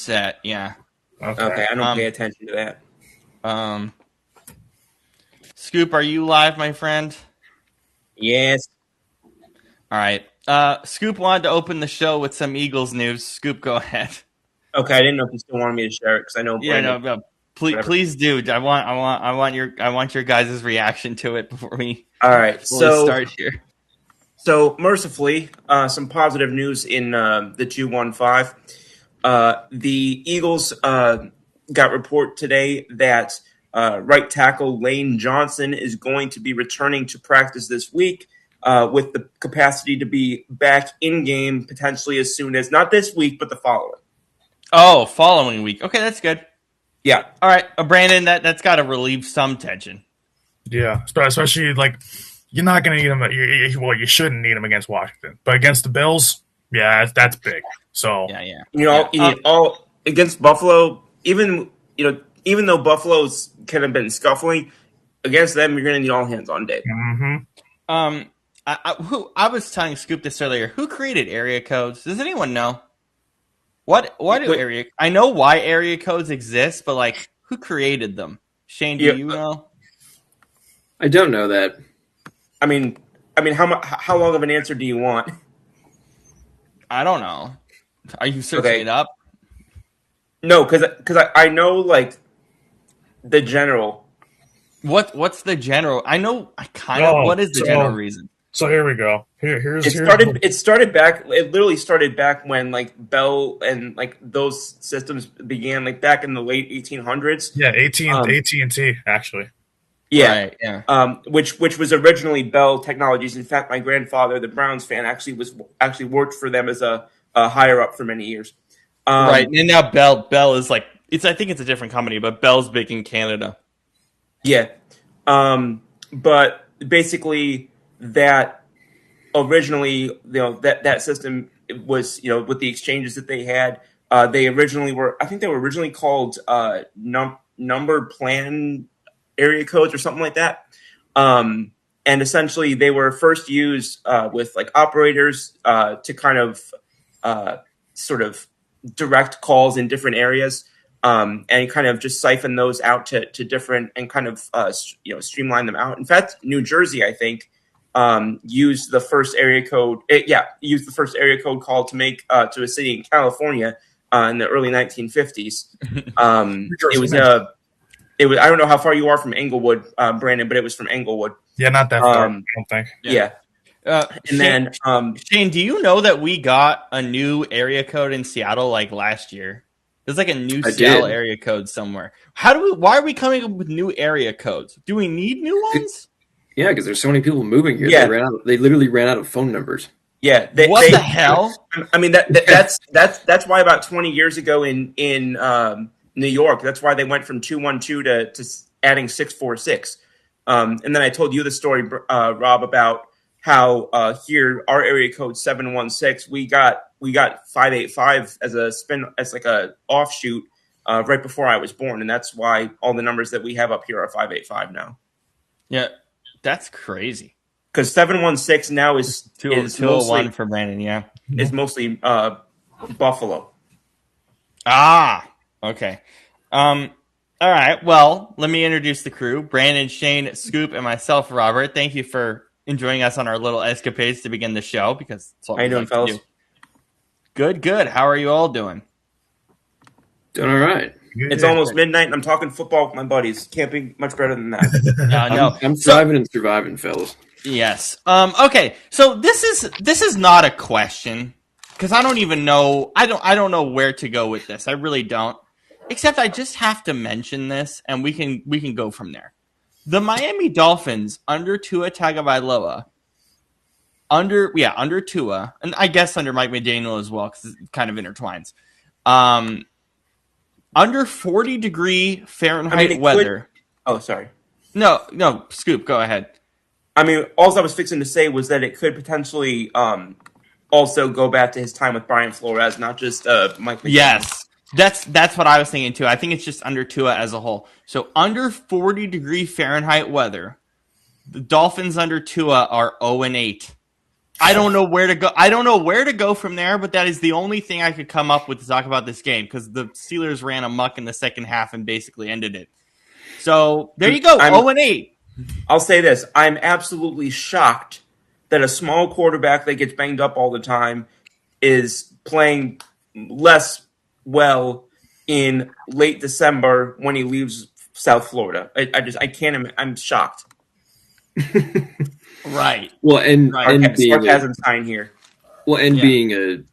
set. Yeah. Okay, I don't pay attention to that. Scoop, are you live, my friend? Yes. All right. Scoop wanted to open the show with some Eagles news. Scoop, go ahead. Okay, I didn't know if you still wanted me to share it because I know. Yeah, Brandon, no. Please do. I want your guys' reaction to it before we All right, start here. So mercifully, some positive news in the 215. The Eagles got report today that right tackle Lane Johnson is going to be returning to practice this week with the capacity to be back in game potentially as soon as, not this week, but the following. Oh, following week. Okay, that's good. Yeah. All right, Brandon, that's got to relieve some tension. Yeah, especially like you're not going to need him. Well, you shouldn't need him against Washington, but against the Bills, yeah, that's big. So yeah. All against Buffalo, even though Buffalo's kind of been scuffling against them, you're going to need all hands on deck. Mm-hmm. I was telling Scoop this earlier. Who created area codes? Does anyone know? What do area? I know why area codes exist, but like, who created them? Shane, do you know? I don't know that. I mean, how long of an answer do you want? I don't know. Are you searching it up? No, because I know like the general. What's the general? I know kind of. What is the general reason? So here we go. It started back. It literally started back when like Bell and like those systems began, like back in the late 1800s. Yeah, AT&T actually. Yeah, right, yeah. Which was originally Bell Technologies. In fact, my grandfather, the Browns fan, actually worked for them as a higher up for many years. Right, and now Bell is like I think it's a different company, but Bell's big in Canada. Yeah, but basically that originally, that system was, with the exchanges that they had, they were originally called number plan area codes or something like that. And essentially they were first used with like operators to kind of sort of direct calls in different areas, and kind of just siphon those out to different and kind of streamline them out. In fact, New Jersey, I think, used the first area code. Used the first area code call to make to a city in California in the early 1950s. It was. I don't know how far you are from Englewood, Brandon, but it was from Englewood. Yeah, not that far. I don't think. Yeah. Shane, do you know that we got a new area code in Seattle like last year? There's like a new Seattle area code somewhere. Why are we coming up with new area codes? Do we need new ones? Yeah, because there's so many people moving here. Yeah. They literally ran out of phone numbers. Yeah. What the hell? I mean, that's why about 20 years ago in New York, that's why they went from 212 to adding 646. And then I told you the story, Rob, about how here our area code 716, we got 585 as like a offshoot right before I was born, and that's why all the numbers that we have up here are 585 now. Yeah, that's crazy. Because 716 now is 201 for Brandon. Yeah, is mostly Buffalo. Okay. All right. Well, let me introduce the crew: Brandon, Shane, Scoop, and myself, Robert. Thank you for enjoying us on our little escapades to begin the show, because it's all how you doing, fellas? Good. How are you all doing? Doing all right. It's almost midnight, and I'm talking football with my buddies. Can't be much better than that. No, I'm thriving and surviving, fellas. Yes. Okay. So this is not a question, because I don't even know. I don't know where to go with this. I really don't. Except I just have to mention this, and we can go from there. The Miami Dolphins under Tua Tagovailoa, under Tua, and I guess under Mike McDaniel as well, because it kind of intertwines. Under 40-degree Fahrenheit weather. Oh, sorry. No, Scoop, go ahead. I mean, all I was fixing to say was that it could potentially also go back to his time with Brian Flores, not just Mike McDaniel. Yes. That's what I was thinking too. I think it's just under Tua as a whole. So under 40-degree Fahrenheit weather, the Dolphins under Tua are 0-8. I don't know where to go. I don't know where to go from there, but that is the only thing I could come up with to talk about this game because the Steelers ran amok in the second half and basically ended it. So there you go, 0-8. I'll say this. I'm absolutely shocked that a small quarterback that gets banged up all the time is playing less well in late December when he leaves South Florida. I can't. I'm shocked. Right. Well, and being sarcasm sign here. Well, and being a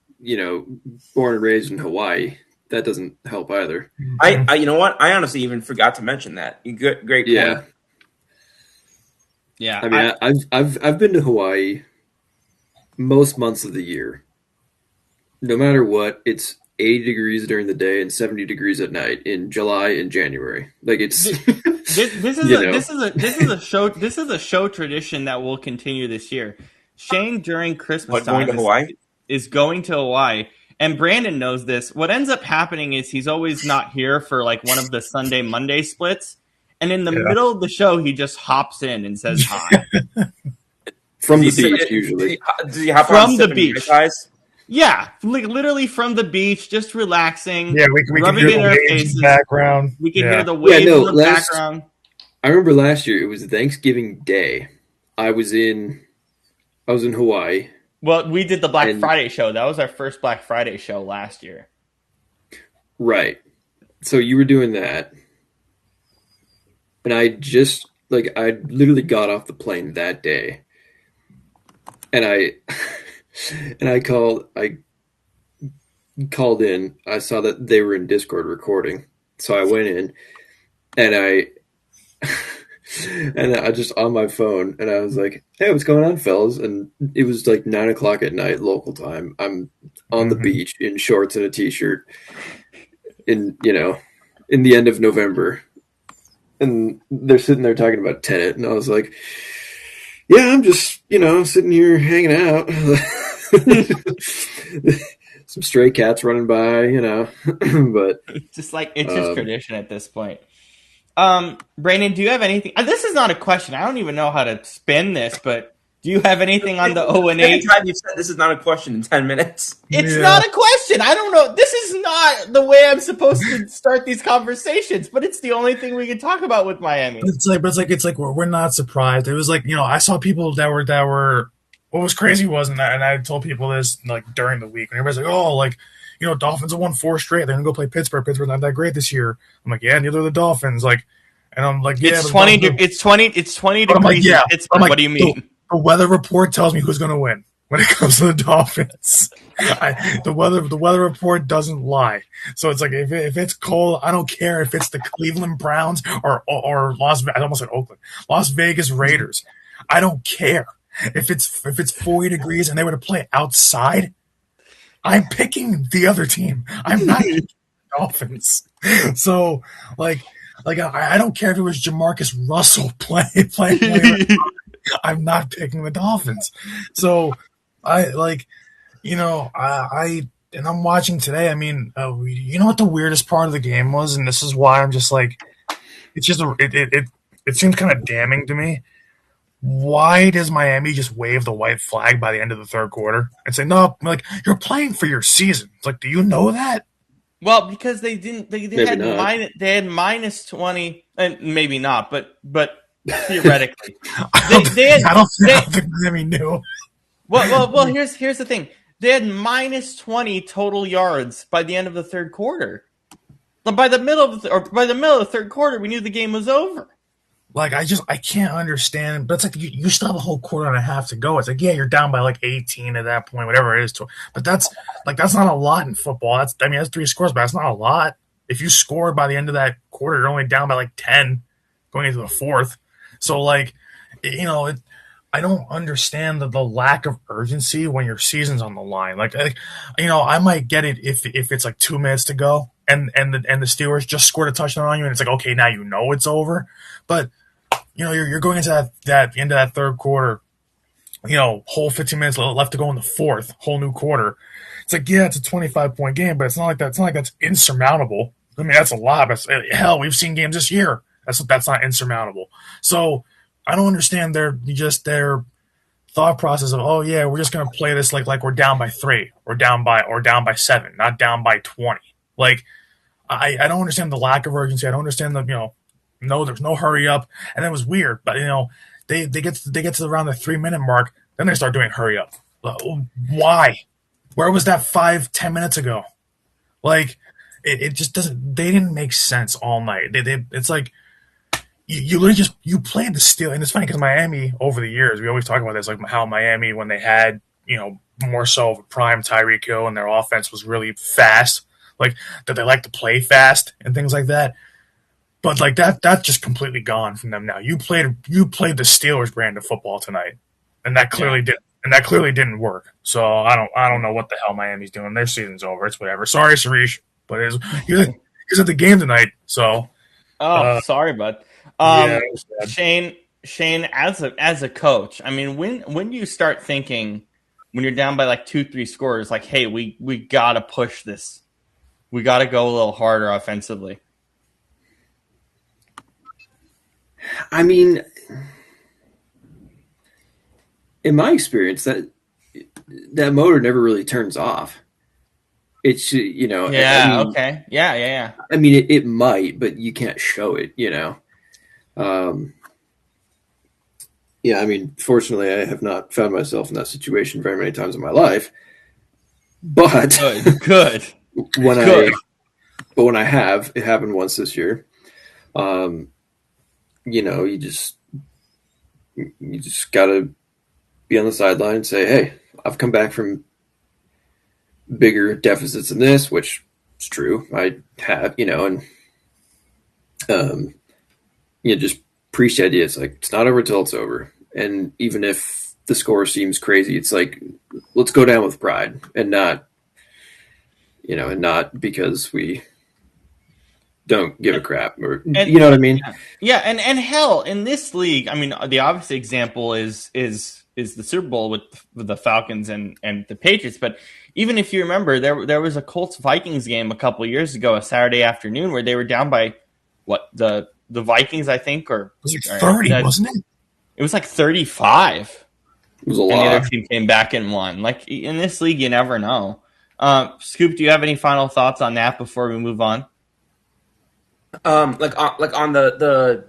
born and raised in Hawaii, that doesn't help either. I you know what? I honestly even forgot to mention that. Great point. Yeah. I mean, I've been to Hawaii most months of the year. No matter what, it's 80 degrees during the day and 70 degrees at night in July and January. Like it's this is a show tradition that will continue this year. Shane during Christmas time is going to Hawaii, and Brandon knows this. What ends up happening is he's always not here for like one of the Sunday Monday splits, and in the middle of the show he just hops in and says hi from the beach usually. Does he hop from the beach? Yeah, literally from the beach, just relaxing. Yeah, we can hear the waves in the background. We can hear the waves in the background. I remember last year it was Thanksgiving Day. I was in Hawaii. Well, we did the Black Friday show. That was our first Black Friday show last year. Right. So you were doing that. And I literally got off the plane that day. And I called in. I saw that they were in Discord recording. So I went in and I just on my phone and I was like, "Hey, what's going on, fellas?" And it was like 9:00 at night local time. I'm on the beach in shorts and a t-shirt in the end of November. And they're sitting there talking about Tenet, and I was like, "Yeah, I'm just, sitting here hanging out." Some stray cats running by, but it's just tradition at this point. Brandon, do you have anything? This is not a question. I don't even know how to spin this, but do you have anything on the 0-8? Every time you said this is not a question in 10 minutes. It's not a question. I don't know. This is not the way I'm supposed to start these conversations, but it's the only thing we can talk about with Miami. It's like we're not surprised. It was like, I saw people that were. What was crazy was, and I told people this like during the week, and everybody's like, "Oh, like, Dolphins have won 4 straight. They're gonna go play Pittsburgh. Pittsburgh's not that great this year." I'm like, "Yeah, neither are the Dolphins." Like, and I'm like, "Yeah, it's 20 degrees. Like, yeah. In Pittsburgh. Like, what do you mean? The weather report tells me who's gonna win when it comes to the Dolphins. The weather report doesn't lie. So it's like if it's cold, I don't care if it's the Cleveland Browns or I almost said Oakland, Las Vegas Raiders. I don't care. If it's 40 degrees and they were to play outside, I'm picking the other team. I'm not picking the Dolphins. So, like I don't care if it was Jamarcus Russell playing. I'm not picking the Dolphins. So, I'm watching today. I mean, you know what the weirdest part of the game was, and this is why I'm just like, it's just it seems kind of damning to me. Why does Miami just wave the white flag by the end of the third quarter and say, "No, like you're playing for your season"? It's like, do you know that? Well, because they didn't. They had minus 20, and maybe not, but theoretically, I don't think Miami knew. Well. Here's the thing. They had minus 20 total yards by the end of the third quarter. But by the middle of the third quarter, we knew the game was over. Like, I can't understand. But it's like you still have a whole quarter and a half to go. It's like, yeah, you're down by like 18 at that point, whatever it is. But that's not a lot in football. That's 3 scores, but that's not a lot. If you score by the end of that quarter, you're only down by like 10 going into the fourth. So, like, I don't understand the lack of urgency when your season's on the line. Like, I might get it if it's like 2 minutes to go and the Steelers just scored a touchdown on you and it's like, okay, now it's over. But you're going into that end of that third quarter, whole 15 minutes left to go in the fourth, whole new quarter. It's like, yeah, it's a 25-point game, but it's not like that. It's not like that's insurmountable. I mean, that's a lot. But hell, we've seen games this year. That's not insurmountable. So I don't understand their thought process of, oh yeah, we're just gonna play this like we're down by 3 or down by 7, not down by 20. Like I don't understand the lack of urgency. I don't understand the no, there's no hurry up, and it was weird. But they get to around the 3 minute mark, then they start doing hurry up. Why? Where was that 5-10 minutes ago? Like it just doesn't. They didn't make sense all night. It's like you literally just you played the steal, and it's funny because Miami over the years we always talk about this, like how Miami when they had more so of a prime Tyreek Hill and their offense was really fast, like that they like to play fast and things like that. But like that's just completely gone from them now. You played the Steelers brand of football tonight, and that clearly didn't work. So I don't know what the hell Miami's doing. Their season's over. It's whatever. Sorry, Sarish, but he's at the game tonight. So sorry, bud. Shane, as a coach, I mean, when you start thinking when you're down by like 2-3 scores, like, hey, we gotta push this, we gotta go a little harder offensively. I mean, in my experience, that motor never really turns off. It's Okay, yeah. I mean, it might, but you can't show it. Yeah. I mean, fortunately, I have not found myself in that situation very many times in my life. But good. When I have, it happened once this year. You just gotta be on the sideline and say, hey, I've come back from bigger deficits than this, which is true. I have, and just preach the idea. It's like, it's not over till it's over. And even if the score seems crazy, it's like, let's go down with pride and not because we don't give a crap, or you know what I mean? Yeah, and hell, in this league, I mean, the obvious example is the Super Bowl with the Falcons and the Patriots. But even if you remember, there was a Colts Vikings game a couple of years ago, a Saturday afternoon, where they were down by the Vikings, I think, or it was like 30, wasn't it? It was like 35. It was a lot. And the other team came back and won. Like in this league, you never know. Scoop, do you have any final thoughts on that before we move on? Like on the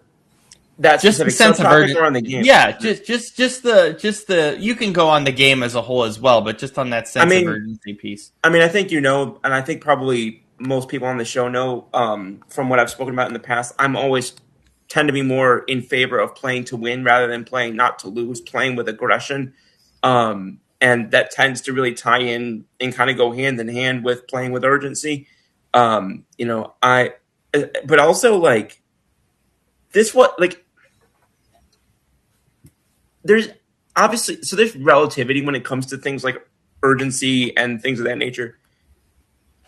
that just the sense of urgency on the game. Yeah, just the you can go on the game as a whole as well, but just on that sense of urgency piece. I mean, I think and I think probably most people on the show know from what I've spoken about in the past, I'm always tend to be more in favor of playing to win rather than playing not to lose, playing with aggression. And that tends to really tie in and kind of go hand in hand with playing with urgency. But also like this, there's obviously, so there's relativity when it comes to things like urgency and things of that nature.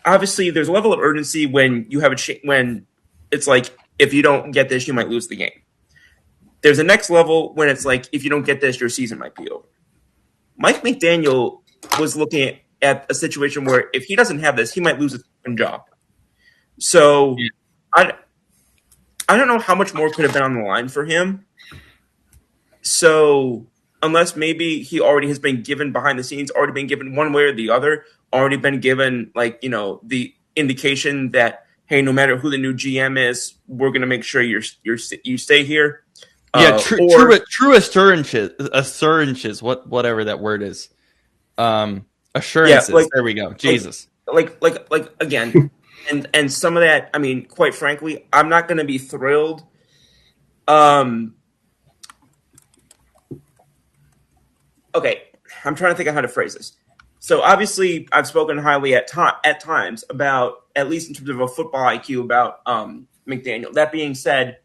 Obviously there's a level of urgency when you have when it's like, if you don't get this, you might lose the game. There's a next level when it's like, if you don't get this, your season might be over. Mike McDaniel was looking at a situation where if he doesn't have this, he might lose his job. So I don't know how much more could have been on the line for him. So unless maybe he already has been given behind the scenes, already been given one way or the other, already been given the indication that, hey, no matter who the new GM is, we're going to make sure you stay here. Yeah, true assurances, whatever that word is. Assurances. Yeah, there we go. Jesus. Like again, and some of that, I mean, quite frankly, I'm not going to be thrilled. Okay, I'm trying to think of how to phrase this. So obviously, I've spoken highly at times about, at least in terms of a football IQ, about McDaniel. That being said,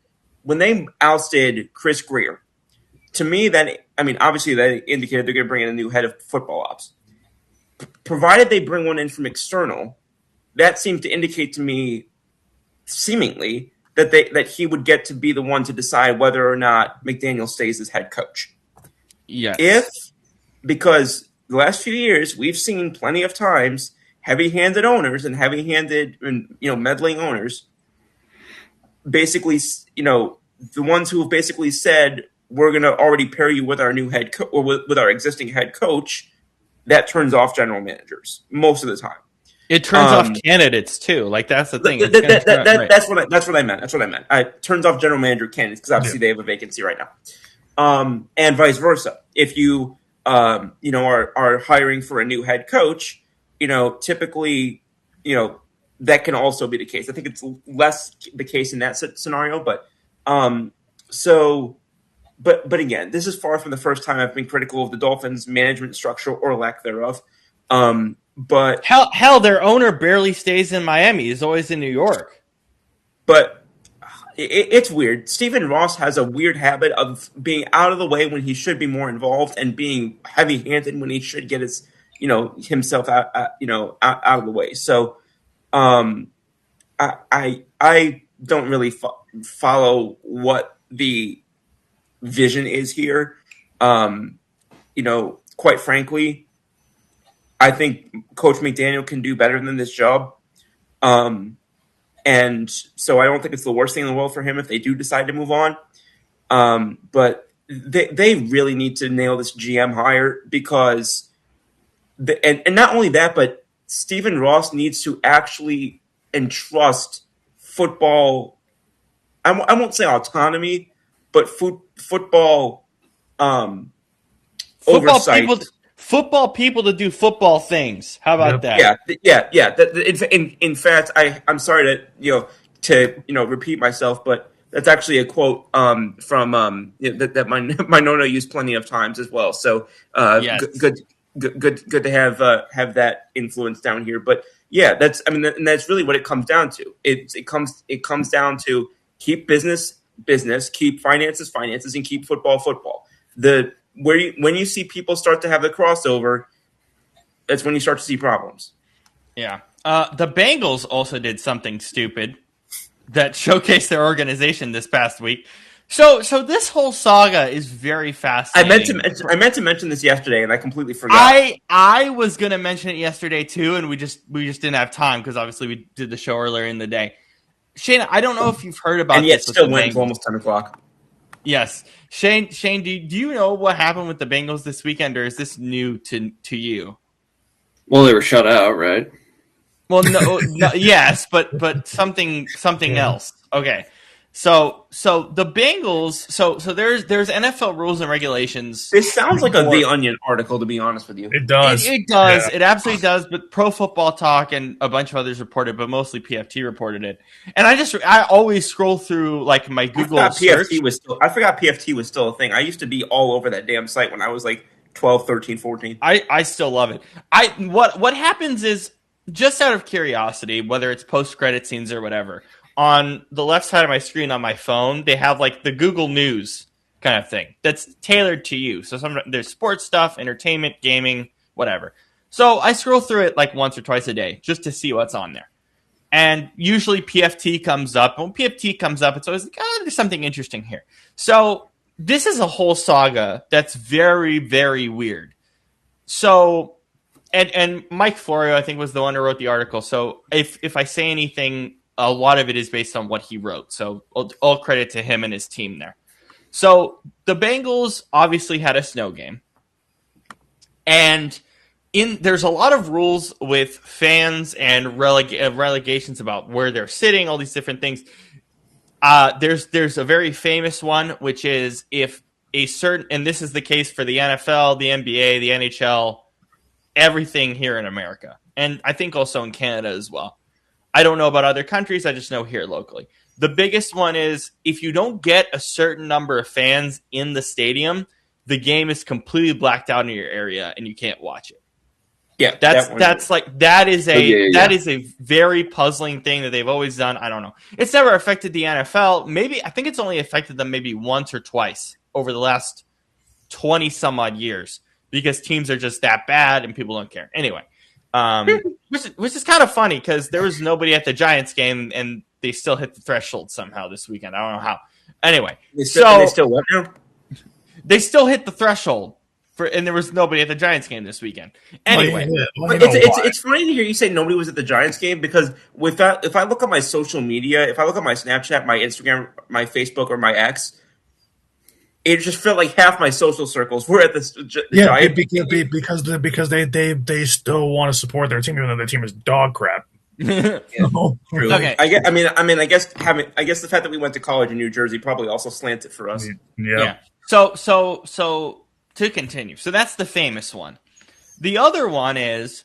when they ousted Chris Greer, to me, obviously that indicated they're going to bring in a new head of football ops. Provided they bring one in from external, that seemed to indicate to me, seemingly, that he would get to be the one to decide whether or not McDaniel stays as head coach. Yes. Because the last few years, we've seen plenty of times heavy-handed owners and heavy-handed, meddling owners, basically, the ones who have basically said, we're going to already pair you with our new head or with our existing head coach, that turns off general managers most of the time. It turns off candidates too. Like that's the thing. That's what I meant. That's what I meant. It turns off general manager candidates because obviously they have a vacancy right now, and vice versa. If you are hiring for a new head coach, typically that can also be the case. I think it's less the case in that scenario, but But again, this is far from the first time I've been critical of the Dolphins' management structure or lack thereof. But hell, their owner barely stays in Miami. He's always in New York. But it's weird. Stephen Ross has a weird habit of being out of the way when he should be more involved, and being heavy-handed when he should get his himself out of the way. So I don't really follow what the vision is here. Quite frankly, I think Coach McDaniel can do better than this job. And so I don't think it's the worst thing in the world for him if they do decide to move on. But they really need to nail this GM hire, because and not only that, but Stephen Ross needs to actually entrust football. I won't say autonomy, but football oversight. Football people to do football things. How about that? Yeah. In fact, I'm sorry to repeat myself, but that's actually a quote from that my Nona used plenty of times as well. So yes. good to have that influence down here. But yeah, and that's really what it comes down to. It comes down to keep business, keep finances, and keep football. When you see people start to have the crossover, that's when you start to see problems. Yeah. The Bengals also did something stupid that showcased their organization this past week. So this whole saga is very fascinating. I meant to mention this yesterday, and I completely forgot. I was going to mention it yesterday too, and we just didn't have time because obviously we did the show earlier in the day. Shane, I don't know if you've heard about and yet this. Still went almost 10 o'clock. Yes. Shane, do you know what happened with the Bengals this weekend, or is this new to you? Well, they were shut out, right? Well, no yes, but something else. Okay. So the Bengals, so there's NFL rules and regulations. This sounds like a The Onion article, to be honest with you. It does. It does. Yeah. It absolutely does. But Pro Football Talk and a bunch of others reported, but mostly PFT reported it. And I always scroll through like my Google search. I forgot PFT was still a thing. I used to be all over that damn site when I was like 12, 13, 14. I still love it. What happens is, just out of curiosity, whether it's post-credit scenes or whatever, on the left side of my screen on my phone, they have like the Google News kind of thing that's tailored to you. So there's sports stuff, entertainment, gaming, whatever. So I scroll through it like once or twice a day just to see what's on there. And usually PFT comes up. When PFT comes up, it's always like, there's something interesting here. So this is a whole saga that's very, very weird. So, and Mike Florio, I think, was the one who wrote the article. So if I say anything, a lot of it is based on what he wrote. So all credit to him and his team there. So the Bengals obviously had a snow game. And there's a lot of rules with fans and relegations about where they're sitting, all these different things. There's a very famous one, which is if a certain, and this is the case for the NFL, the NBA, the NHL, everything here in America. And I think also in Canada as well. I don't know about other countries. I just know here locally. The biggest one is if you don't get a certain number of fans in the stadium, the game is completely blacked out in your area and you can't watch it. Yeah, that is a very puzzling thing that they've always done. I don't know. It's never affected the NFL. I think it's only affected them maybe once or twice over the last 20 some odd years because teams are just that bad and people don't care. Anyway. Which is kind of funny because there was nobody at the Giants game and they still hit the threshold somehow this weekend. I don't know how. Anyway, they still what now? They still hit the threshold and there was nobody at the Giants game this weekend. Anyway, it's funny to hear you say nobody was at the Giants game because if I look at my social media, if I look at my Snapchat, my Instagram, my Facebook, or my X, it just felt like half my social circles were at the Yeah, Giant. because they still want to support their team even though their team is dog crap. True. Okay. I guess the fact that we went to college in New Jersey probably also slanted for us. Yeah. So to continue. So that's the famous one. The other one is,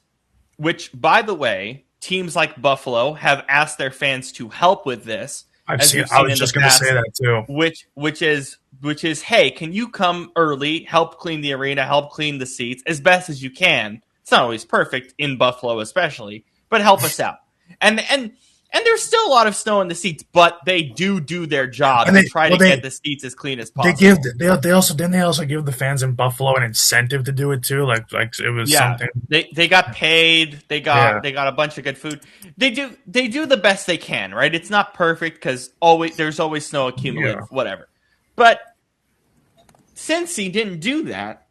which, by the way, teams like Buffalo have asked their fans to help with this. I was just going to say that too. Which is, hey, can you come early, help clean the arena, help clean the seats as best as you can? It's not always perfect in Buffalo, especially, but help us out. And there's still a lot of snow in the seats, but they do their job and try to get the seats as clean as possible. They also give the fans in Buffalo an incentive to do it too. Like it was something. They got paid. They got a bunch of good food. They do the best they can, right? It's not perfect because there's always snow accumulated, whatever. But Cincy didn't do that,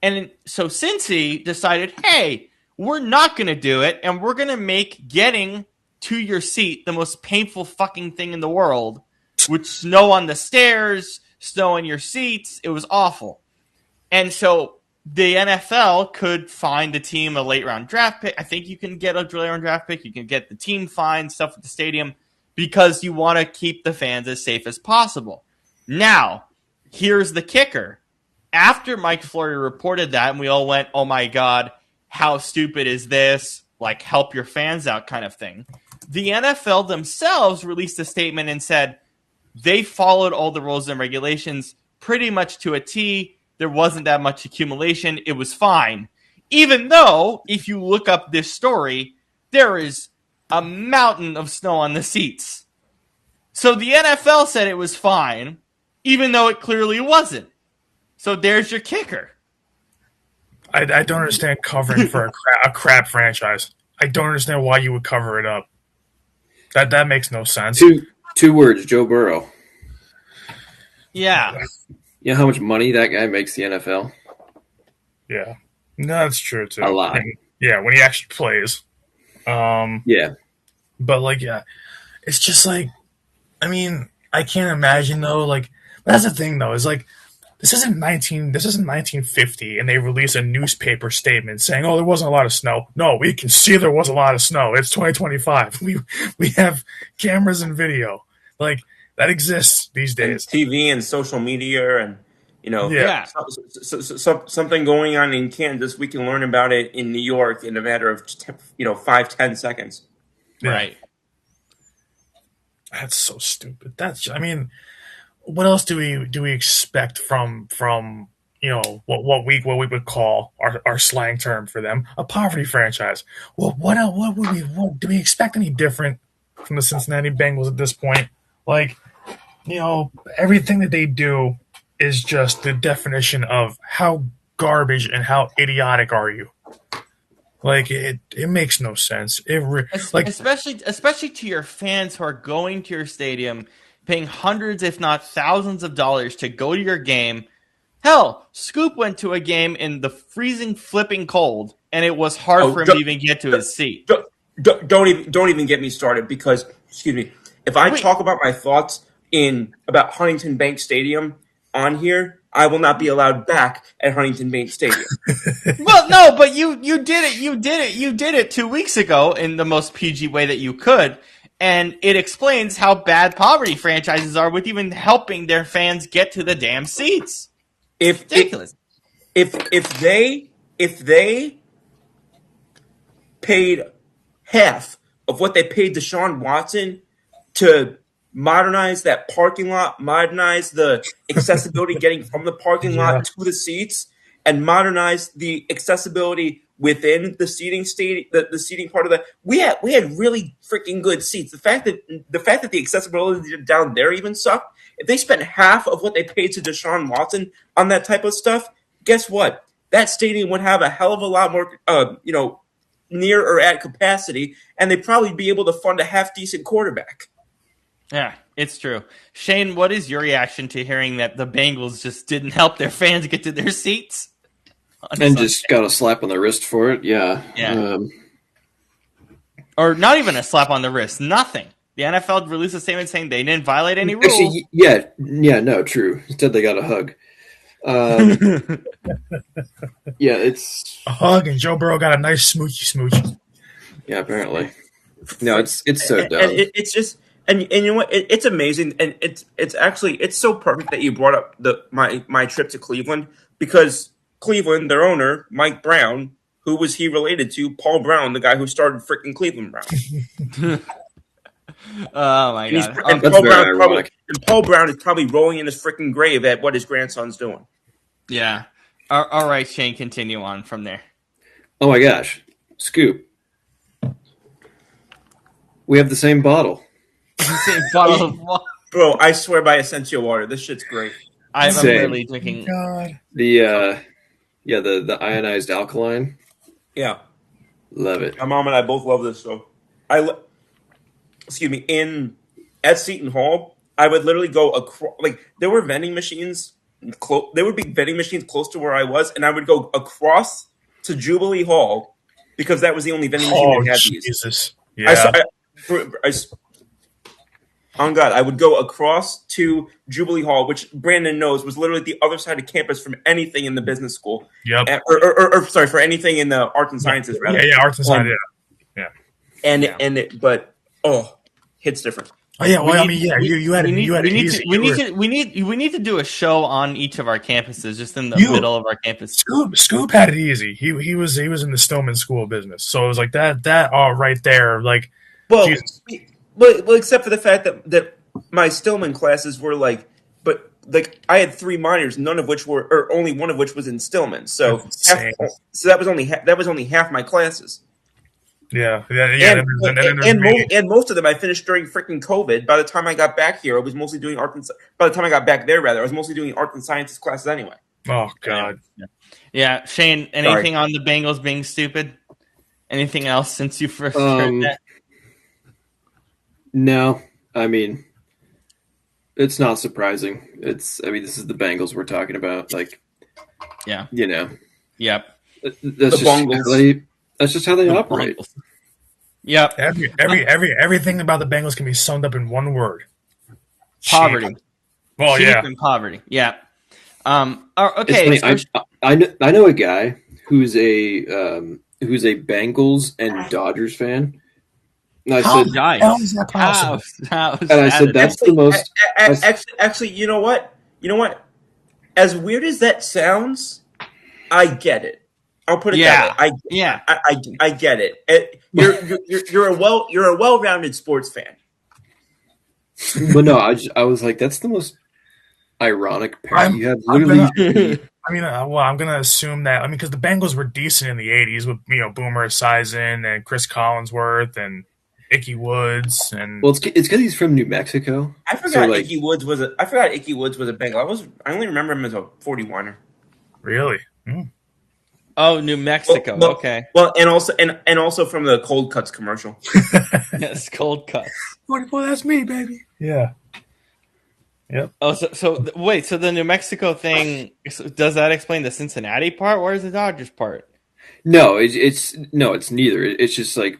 and so Cincy decided, hey, we're not going to do it, and we're going to make getting to your seat the most painful fucking thing in the world, with snow on the stairs, snow in your seats. It was awful. And so the NFL could find the team a late round draft pick. I think you can get a late round draft pick. You can get the team fine, stuff at the stadium, because you want to keep the fans as safe as possible. Now, here's the kicker. After Mike Flory reported that, and we all went, oh my God, how stupid is this? Like, help your fans out kind of thing. The NFL themselves released a statement and said they followed all the rules and regulations pretty much to a T. There wasn't that much accumulation. It was fine. Even though, if you look up this story, there is a mountain of snow on the seats. So the NFL said it was fine, even though it clearly wasn't. So there's your kicker. I don't understand covering for a crap franchise. I don't understand why you would cover it up. That makes no sense. Two words, Joe Burrow. Yeah. You know how much money that guy makes the NFL? Yeah. No, that's true too. A lot. Yeah, when he actually plays. Yeah. But it's just like, I mean, I can't imagine though. Like, that's the thing though. Is like, this isn't 1950, and they release a newspaper statement saying, "Oh, there wasn't a lot of snow." No, we can see there was a lot of snow. It's 2025. We have cameras and video like that exists these days. And TV and social media, and something going on in Kansas. We can learn about it in New York in a matter of 5-10 seconds. Yeah. Right. That's so stupid. What else do we expect from what we would call our slang term for them, a poverty franchise? Well, what do we expect any different from the Cincinnati Bengals at this point? Like, everything that they do is just the definition of how garbage and how idiotic are you. Like, it makes no sense. Especially to your fans who are going to your stadium, paying hundreds, if not thousands of dollars to go to your game. Hell, Scoop went to a game in the freezing, flipping cold, and it was hard for him to even get to his seat. Don't even get me started because, excuse me, if I talk about my thoughts about Huntington Bank Stadium on here, I will not be allowed back at Huntington Bank Stadium. Well, no, but you did it 2 weeks ago in the most PG way that you could. And it explains how bad poverty franchises are with even helping their fans get to the damn seats. It's ridiculous. If they paid half of what they paid Deshaun Watson to modernize that parking lot, modernize the accessibility getting from the parking lot to the seats, and modernize the accessibility within the seating the seating part of that, we had really freaking good seats. The fact that the accessibility down there even sucked. If they spent half of what they paid to Deshaun Watson on that type of stuff, guess what? That stadium would have a hell of a lot more, near or at capacity, and they'd probably be able to fund a half decent quarterback. Yeah, it's true. Shane, what is your reaction to hearing that the Bengals just didn't help their fans get to their seats? And just got a slap on the wrist for it, yeah. Or not even a slap on the wrist, nothing. The NFL released a statement saying they didn't violate any rules. Actually, no, true. Instead, they got a hug. Yeah, it's A hug, and Joe Burrow got a nice smoochy. yeah. Apparently, no, it's so And dumb. it's just and you know what? It's amazing, and it's actually it's so perfect that you brought up my trip to Cleveland, because Cleveland, their owner Mike Brown, who was he related to? Paul Brown, the guy who started freaking Cleveland Brown. Oh my And, god! and That's Paul very Brown probably ironic. and Paul Brown is probably rolling in his freaking grave at what his grandson's doing. Yeah. All right, Shane. Continue on from there. Oh my gosh, Scoop. We have the same bottle. Same bottle of water. Bro, I swear by essential water, this shit's great. I'm Same. literally drinking. God. The ionized alkaline. Yeah, Love it. my mom and I both love this. So, excuse me, at Seton Hall, I would literally go across. Like there were vending machines. There would be vending machines close to where I was, and I would go across to Jubilee Hall because that was the only vending machine Oh, that had these. Jesus. I, saw- Yeah. on God, I would go across to Jubilee Hall, which Brandon knows was literally the other side of campus from anything in the business school. Yep. Or sorry, for anything in the arts and sciences, rather. Yeah, arts and science, But hits different. Oh, yeah, well, We need- you had it easy. We need to do a show on each of our campuses, just in the You- middle of our campus. Scoop had it easy. He was in the Stillman School of Business, so it was like that right there. Like, Well, Jesus. well, except for the fact that my Stillman classes were I had 3 minors, none of which were, or only one of which was in Stillman. So Insane. that was only half my classes. Yeah. And most of them I finished during freaking COVID. By the time I got back here, I was mostly doing by the time I got back there, rather, I was mostly doing arts and sciences classes anyway. Oh God. Yeah, Shane. Anything on the Bengals being stupid? Anything else since you first heard that? No, I mean, it's not surprising. This is the Bengals we're talking about. Like, Yeah. you know, Yep. that's just how they operate. Bengals. Yep. Everything about the Bengals can be summed up in one word: Poverty. Cheap. Well, Cheap yeah. and poverty. Yeah. Okay. It's funny, I know a guy who's a Bengals and Dodgers fan. And I said, Nice. How is that possible? and I said that's the most. Actually, you know what? As weird as that sounds, I get it. I'll put it that way. I get it. You're a well-rounded sports fan. But no, I was like, that's the most ironic pair. You have literally. I'm gonna assume that. Because the Bengals were decent in the '80s with Boomer Esiason and Chris Collinsworth and Ickey Woods and. Well, it's because he's from New Mexico. I forgot Ickey Woods was a Bengal. I only remember him as a 41er. Really? Oh, New Mexico. Okay. Well, and also from the Cold Cuts commercial. Yes, cold cuts. Well, that's me, baby. Yeah. Yep. Oh, so wait. So the New Mexico thing, does that explain the Cincinnati part? Where's the Dodgers part? No, it's neither. It's just like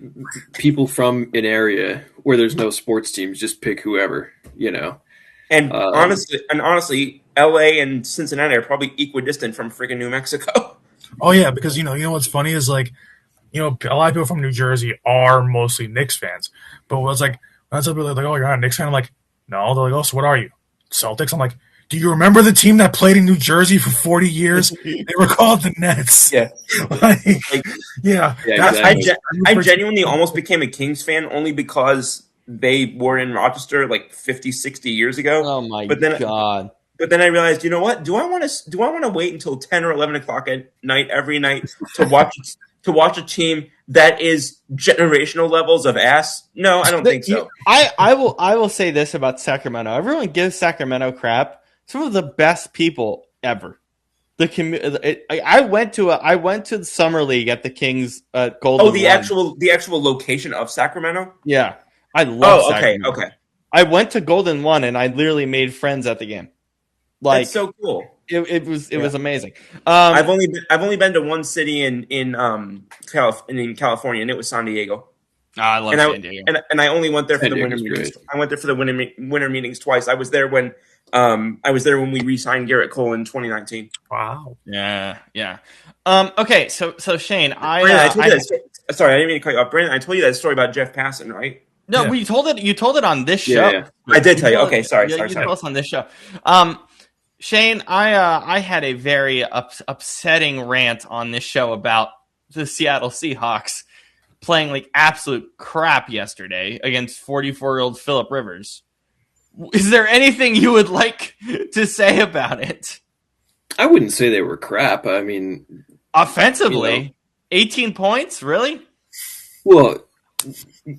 people from an area where there's no sports teams just pick whoever, And honestly, LA and Cincinnati are probably equidistant from freaking New Mexico. Oh yeah, because what's funny is like, a lot of people from New Jersey are mostly Knicks fans, but what's like when I tell people like, oh, you're not a Knicks fan, I'm like, no. They're like, oh, so what are you? Celtics? I'm like, do you remember the team that played in New Jersey for 40 years? They were called the Nets. Yeah. Yeah. Exactly. I genuinely almost became a Kings fan only because they were in Rochester like 50, 60 years ago. Oh my God. But then I realized, you know what? Do I want to wait until 10 or 11 o'clock at night every night to watch a team that is generational levels of ass? No, I don't think so. I will say this about Sacramento. Everyone gives Sacramento crap. Some of the best people ever. I went to the summer league at the Kings Golden. Oh, the actual location of Sacramento. Yeah, I love. Oh, okay, Sacramento. okay. I went to Golden 1 and I literally made friends at the game. Like, that's so cool. It was amazing. I've only been to one city in California, and it was San Diego. I love and San Diego. And I only went there for San the winter Diego's meetings. great. I went there for the winter meetings twice. I was there when we re-signed Garrett Cole in 2019. Wow. Yeah. Okay, so Shane, Brandon, I told you that. Sorry, I didn't mean to cut you off. Brandon, I told you that story about Jeff Passan, right? no, Yeah. you told it on this show. Yeah. I did tell you. Okay, sorry. You told us on this show. Shane, I had a very upsetting rant on this show about the Seattle Seahawks playing like absolute crap yesterday against 44-year-old Phillip Rivers. Is there anything you would like to say about it? I wouldn't say they were crap. I mean, Offensively, 18 points, really? well,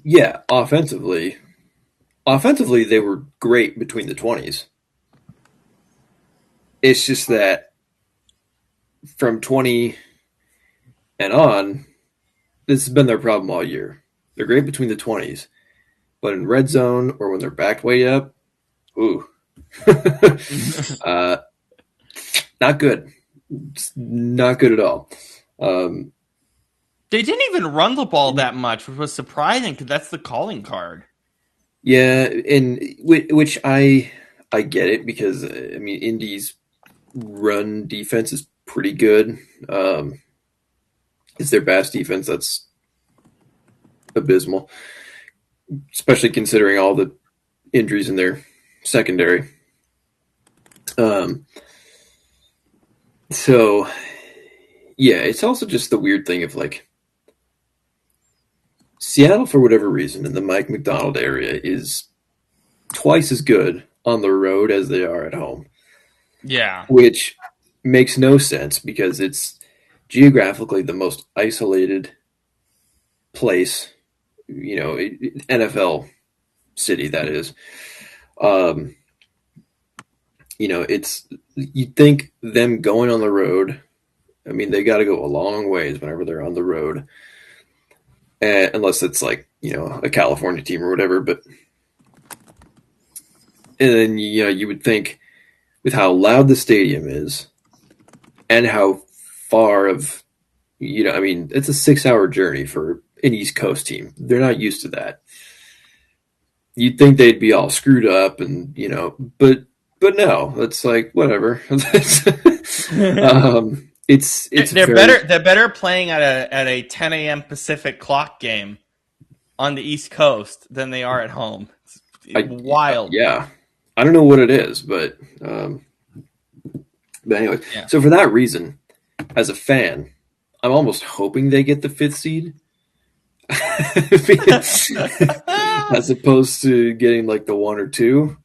yeah, offensively they were great between the 20s. It's just that from 20 and on, this has been their problem all year. They're great between the 20s, but in red zone or when they're backed way up, ooh, not good. It's not good at all. They didn't even run the ball that much, which was surprising because that's the calling card. Yeah, and which I get it because I mean Indy's run defense is pretty good. It's their best defense. That's abysmal, especially considering all the injuries in their secondary. So yeah, it's also just the weird thing of like Seattle, for whatever reason, in the Mike McDonald area is twice as good on the road as they are at home. Yeah. Which makes no sense because it's geographically the most isolated place, NFL city that is. It's you'd think them going on the road. I mean, they got to go a long ways whenever they're on the road, unless it's like a California team or whatever. But and then you would think with how loud the stadium is and how far of I mean, it's a 6-hour journey for an East Coast team. They're not used to that. You'd think they'd be all screwed up and but no, it's like whatever. It's they're very, better playing at a 10 a.m. Pacific clock game on the East Coast than they are at home. It's wild. Yeah, I don't know what it is, but anyway. Yeah. So for that reason, as a fan, I'm almost hoping they get the 5th seed, as opposed to getting like the 1 or 2.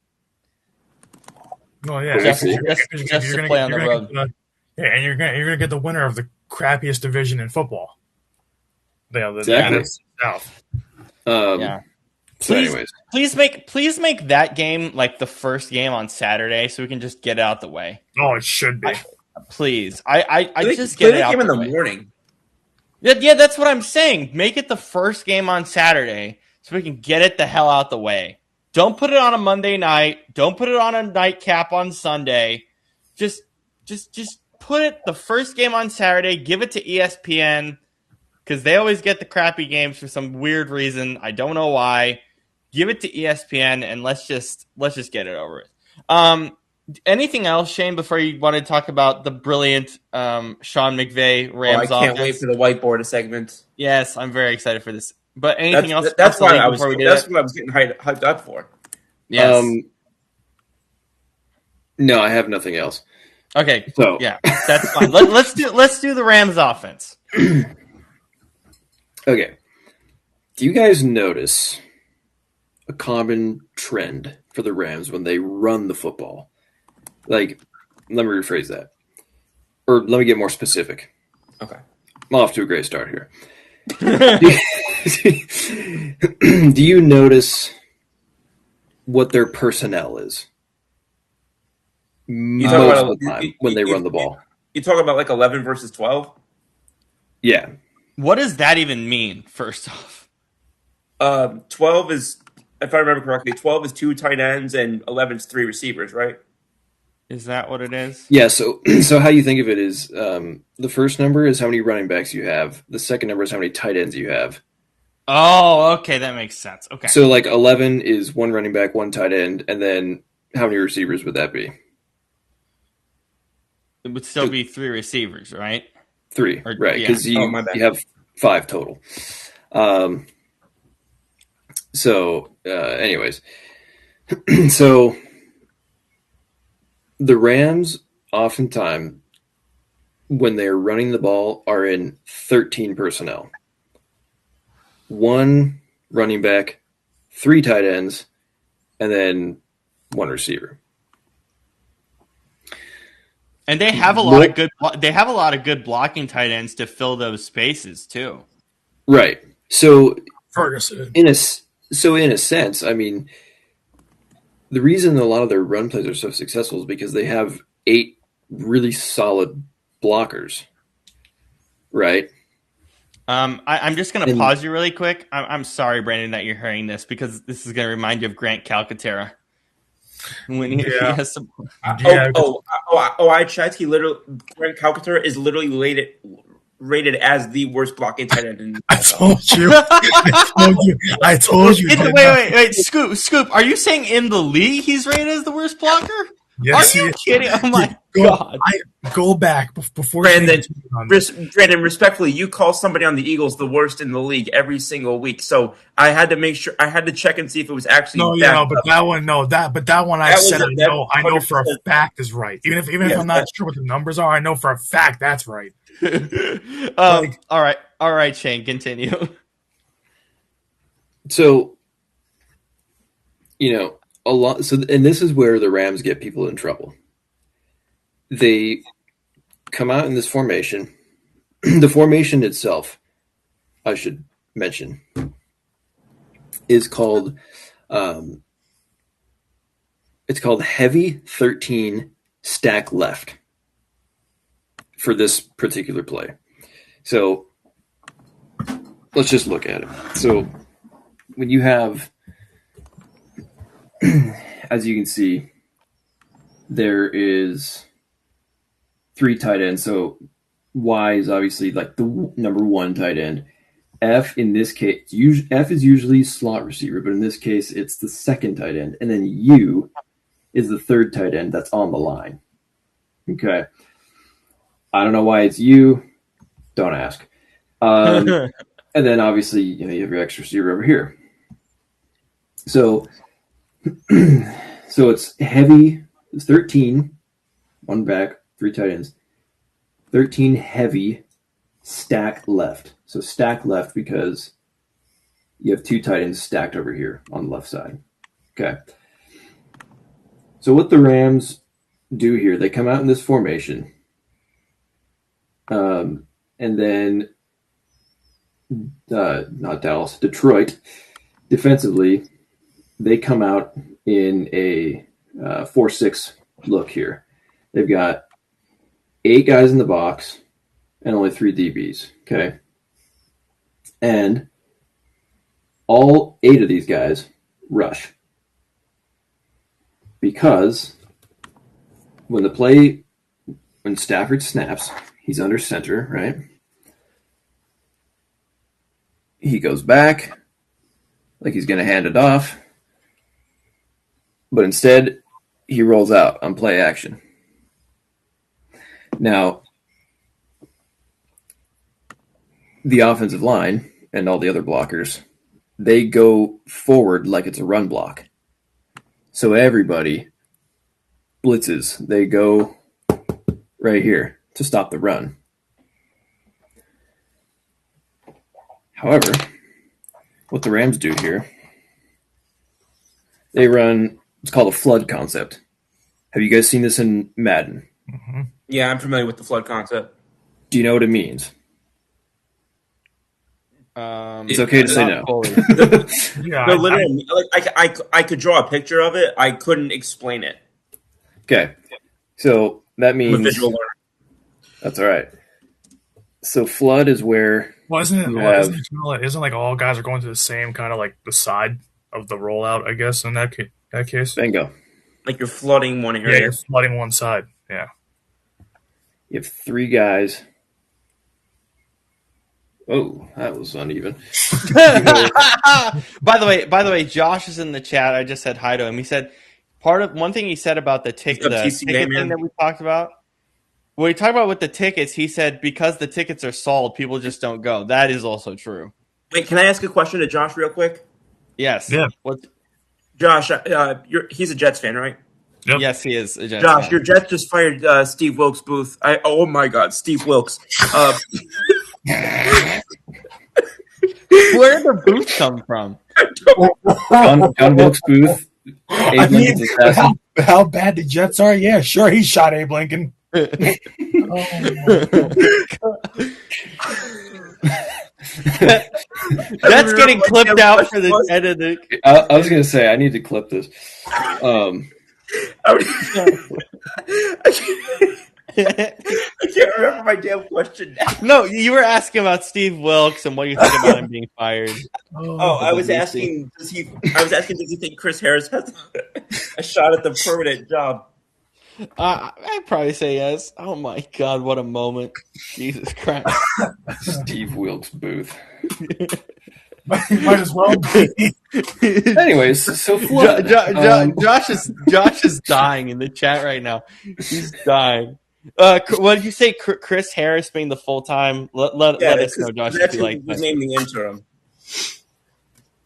No, yeah, Just to play on the road. And you're gonna get the winner of the crappiest division in football. The Exactly. South. Yeah. So, anyways, Please make that game like the first game on Saturday, so we can just get it out the way. Oh, it should be. Please, I just Play get the it out game in the the way. morning. Yeah, that's what I'm saying. Make it the first game on Saturday, so we can get it the hell out the way. Don't put it on a Monday night. Don't put it on a nightcap on Sunday. Just put it the first game on Saturday. Give it to ESPN because they always get the crappy games for some weird reason. I don't know why. Give it to ESPN and let's just get it over with. Anything else, Shane? Before you want to talk about the brilliant Sean McVay Rams I can't offense? wait for the whiteboard segment. Yes, I'm very excited for this. But anything else? That's why I was. Before we do That's that? what I was getting hyped up for. Yes. no, I have nothing else. Okay. So Yeah, that's fine. Let's do the Rams offense. Okay. Do you guys notice a common trend for the Rams when they run the football? Like, let me rephrase that. Or let me get more specific. Okay. I'm off to a great start here. Do you notice what their personnel is? Most of the time when they run the ball. You talk about like 11 versus 12? Yeah. What does that even mean? First off, 12 is, if I remember correctly, 12 is 2 tight ends and 11 is 3 receivers, right? is that what it is? Yeah, so how you think of it is the first number is how many running backs you have. The second number is how many tight ends you have. Oh, okay, that makes sense. Okay. So like 11 is one running back, one tight end, and then how many receivers would that be? It would still be 3 receivers, right? 3, Or right? yeah. Because Oh, my bad. you have 5 total. Anyways, so the Rams oftentimes, when they're running the ball, are in 13 personnel. 1 running back, 3 tight ends, and then 1 receiver. And they have a lot of good blocking tight ends to fill those spaces too. Right. So Ferguson. in a sense, I mean, the reason a lot of their run plays are so successful is because they have 8 really solid blockers. Right. I'm just going to pause you really quick. I'm sorry, Brandon, that you're hearing this because this is going to remind you of Grant Calcaterra. When he has some... I checked. Grant Calcaterra is literally rated as the worst blocking tight end in the I told you. I told you. Wait. Scoop. Are you saying in the league he's rated as the worst blocker? Yes, are you kidding? Oh my God! Go back before Brandon. Respectfully, you call somebody on the Eagles the worst in the league every single week. So I had to make sure. I had to check and see if it was actually. That one I know for a fact is right. Even if I'm not sure what the numbers are, I know for a fact that's right. All right, Shane, continue. So, a lot. So, and this is where the Rams get people in trouble. They come out in this formation. The formation itself, I should mention, is called it's called heavy 13 stack left for this particular play. So let's just look at it. So when you have, as you can see, there is 3 tight ends. So Y is obviously like the number 1 tight end. F in this case, F is usually slot receiver, but in this case, it's the 2nd tight end. And then U is the 3rd tight end that's on the line. Okay. I don't know why it's U. Don't ask. And then obviously, you have your X receiver over here. So it's heavy. It's 13, 1 back, 3 tight ends. 13 heavy, stack left. So stack left because you have 2 tight ends stacked over here on the left side. Okay. So what the Rams do here, they come out in this formation. And then not Dallas, Detroit, defensively, they come out in a 4-6 look here. They've got 8 guys in the box and only 3 DBs, okay? And all 8 of these guys rush. Because when Stafford snaps, he's under center, right? He goes back like he's going to hand it off. But instead, he rolls out on play action. Now, the offensive line and all the other blockers, they go forward like it's a run block. So everybody blitzes. They go right here to stop the run. However, what the Rams do here, they run, it's called a flood concept. Have you guys seen this in Madden? Mm-hmm. Yeah, I'm familiar with the flood concept. Do you know what it means? It's okay to say no. No, literally, I could draw a picture of it. I couldn't explain it. Okay, so that means I'm a visual learner. That's all right. So flood is where isn't like all guys are going to the same kind of like the side of the rollout, I guess, in that case. Bingo. Like you're flooding one area. Yeah, you're flooding one side. Yeah. You have 3 guys Oh, that was uneven. By the way, Josh is in the chat. I just said hi to him. He said one thing he said about the What's up, TC ticket thing man? that we talked about. When we talked about with the tickets, he said because the tickets are sold, people just don't go. That is also true. Wait, can I ask a question to Josh real quick? Yes. Yeah. Josh, he's a Jets fan, right? Yep. Yes, he is a Jets Josh, fan. your Jets just fired Steve Wilkes Booth. Oh my God, Steve Wilkes. Where did the booth come from? John Wilkes Booth, I Abe mean, Lincoln's assassin. how bad the Jets are? Yeah, sure, he shot Abe Lincoln. That's getting clipped out for the end of the. I was gonna say I need to clip this. I can't remember my damn question now. No, you were asking about Steve Wilkes and what you think about him being fired. Oh, I was asking, does he think Chris Harris has a shot at the permanent job? I'd probably say yes. Oh my God, what a moment! Jesus Christ. Steve Wilkes Booth. Might as well be. Anyways, so Flood. Josh is dying in the chat right now. He's dying. What did you say? Chris Harris being the full time? Let us know, Josh, if you like was that. named the interim.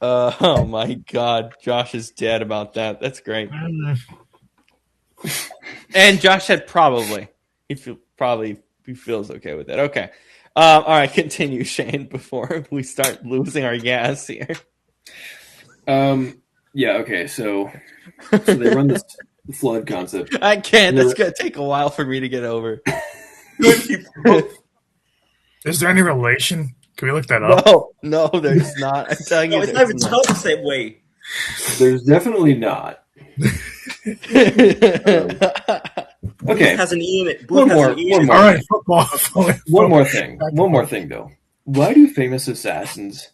Oh my God, Josh is dead about that. That's great. And Josh said probably. He feels okay with it. Okay. All right, continue, Shane, before we start losing our gas here. Yeah. Okay. So they run this Flood concept. I can't. That's gonna take a while for me to get over. Is there any relation? Can we look that up? No, there's not. I'm telling you, No, it's not even spelled the same way. There's definitely not. Okay. Booth has an E in it. One more. All right, football. One more thing. One more thing, though. Why do famous assassins?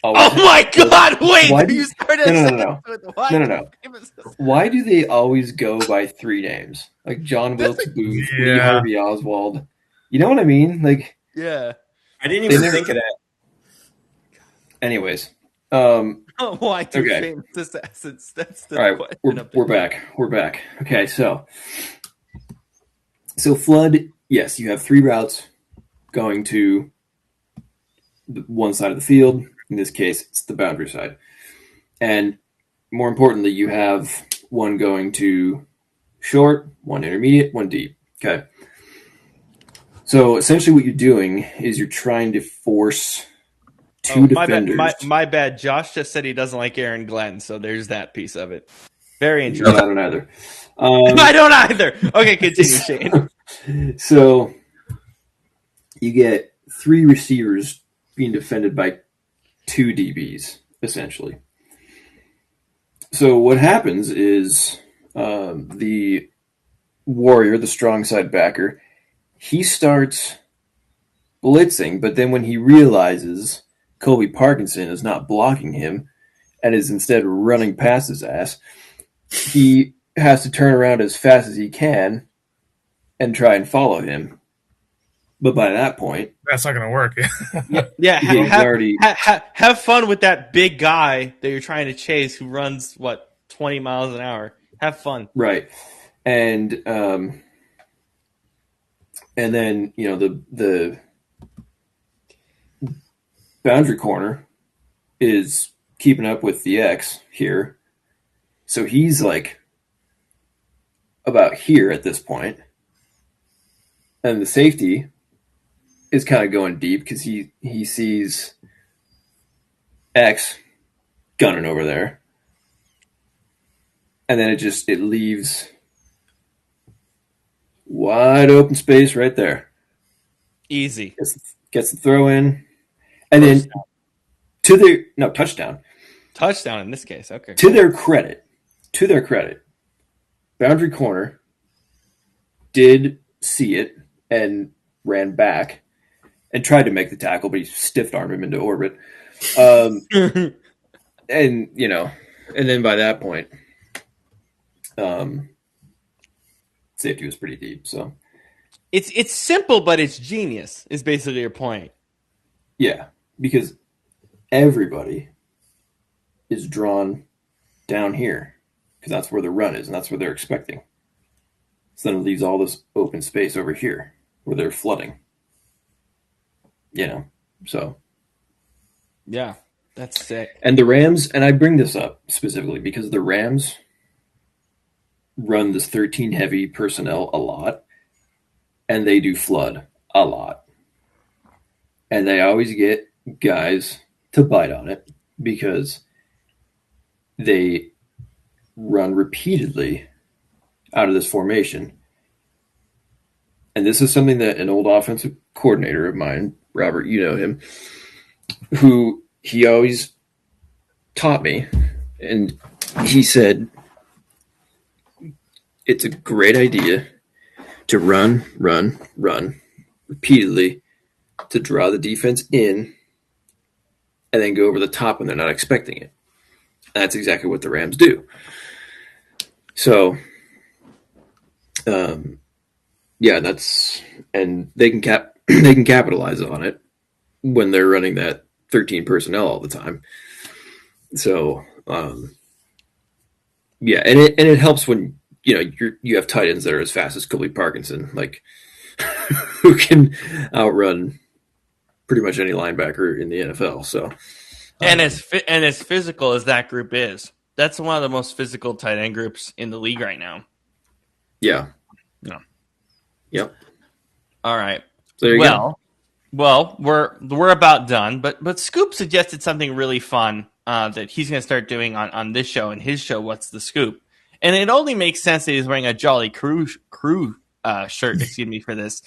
Oh my God! Wait, Why you started. No. Why do they always go by three names? Like John Wilkes Booth, Lee Harvey Oswald. You know what I mean? Like, yeah. I didn't even think of that. Anyways, why do famous assassins? That's the all right. question. We're back. We're back. Okay, so Flood. Yes, you have three routes going to one side of the field. In this case, it's the boundary side. And more importantly, you have one going to short, one intermediate, one deep. Okay. So essentially what you're doing is you're trying to force two defenders. My bad. Josh just said he doesn't like Aaron Glenn, so there's that piece of it. Very interesting. No, I don't either. I don't either. Okay, continue, Shane. So you get three receivers being defended by two DBs, essentially. So what happens is the warrior, the strong side backer, he starts blitzing, but then when he realizes Colby Parkinson is not blocking him and is instead running past his ass, he has to turn around as fast as he can and try and follow him. But by that point, that's not going to work. Have fun with that big guy that you're trying to chase who runs 20 miles an hour. Have fun, right? And then the boundary corner is keeping up with the X here, so he's like about here at this point, and the safety is kind of going deep because he sees X gunning over there. And then it leaves wide open space right there. Easy. Gets the throw in. And then touchdown. Touchdown in this case, okay. To their credit, boundary corner did see it and ran back and tried to make the tackle, but he stiff-armed him into orbit. And then by that point, safety was pretty deep. So it's simple, but it's genius. Is basically your point. Yeah, because everybody is drawn down here because that's where the run is and that's where they're expecting. So then it leaves all this open space over here where they're flooding. So Yeah, that's sick. and the Rams, and I bring this up specifically because the Rams run this 13 heavy personnel a lot, and they do flood a lot, and they always get guys to bite on it because they run repeatedly out of this formation. And this is something that an old offensive coordinator of mine, Robert, you know him, who he always taught me. And he said, it's a great idea to run repeatedly to draw the defense in and then go over the top when they're not expecting it. And that's exactly what the Rams do. So, yeah, and they can they can capitalize on it when they're running that 13 personnel all the time. So, yeah, and it helps when you have tight ends that are as fast as Colby Parkinson, like who can outrun pretty much any linebacker in the NFL. So, And as physical as that group is, that's one of the most physical tight end groups in the league right now. yeah, No. yep. All right. So there you go. Well, we're about done, but Scoop suggested something really fun that he's going to start doing on this show and his show. What's the Scoop? And it only makes sense that he's wearing a Jolly Crew shirt. Excuse me for this,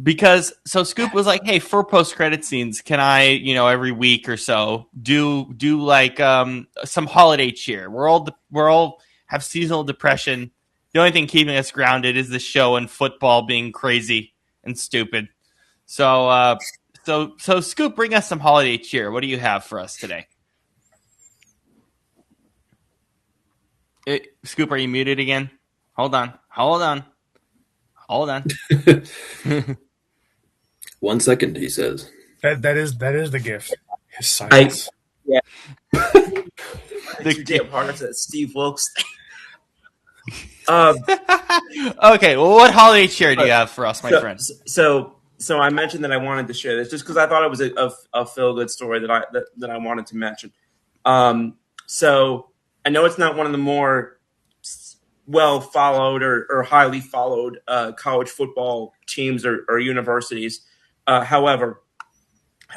because so Scoop was like, "Hey, for post credit scenes, can I, every week or so do like some holiday cheer? We're all have seasonal depression. The only thing keeping us grounded is the show and football being crazy and stupid. So Scoop, bring us some holiday cheer. What do you have for us today? Scoop, are you muted again? Hold on. 1 second, he says. That is the gift. His silence. The damn hard that Steve Wilkes. Okay, well, what holiday cheer do you have for us, my friend? So I mentioned that I wanted to share this just because I thought it was a feel good story that I wanted to mention. So I know it's not one of the more well followed or highly followed college football teams or universities. However,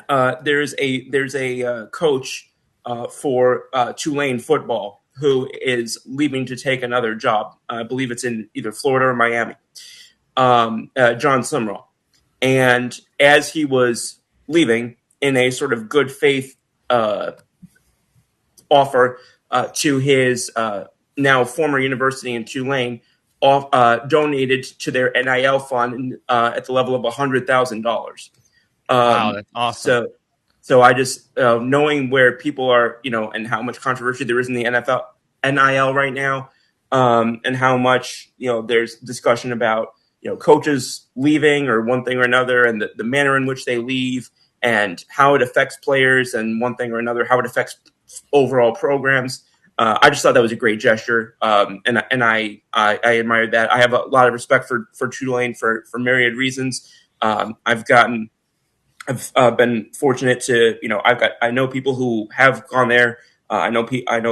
there's a coach for Tulane football who is leaving to take another job. I believe it's in either Florida or Miami. John Sumrall. And as he was leaving in a sort of good faith offer to his now former university in Tulane, donated to their NIL fund at the level of $100,000. Wow, that's awesome. So I just knowing where people are, and how much controversy there is in the NFL NIL right now, and how much there's discussion about coaches leaving or one thing or another, and the manner in which they leave, and how it affects players, and one thing or another, how it affects overall programs. I just thought that was a great gesture, and I admired that. I have a lot of respect for Tulane for myriad reasons. I've been fortunate to, I know people who have gone there. I know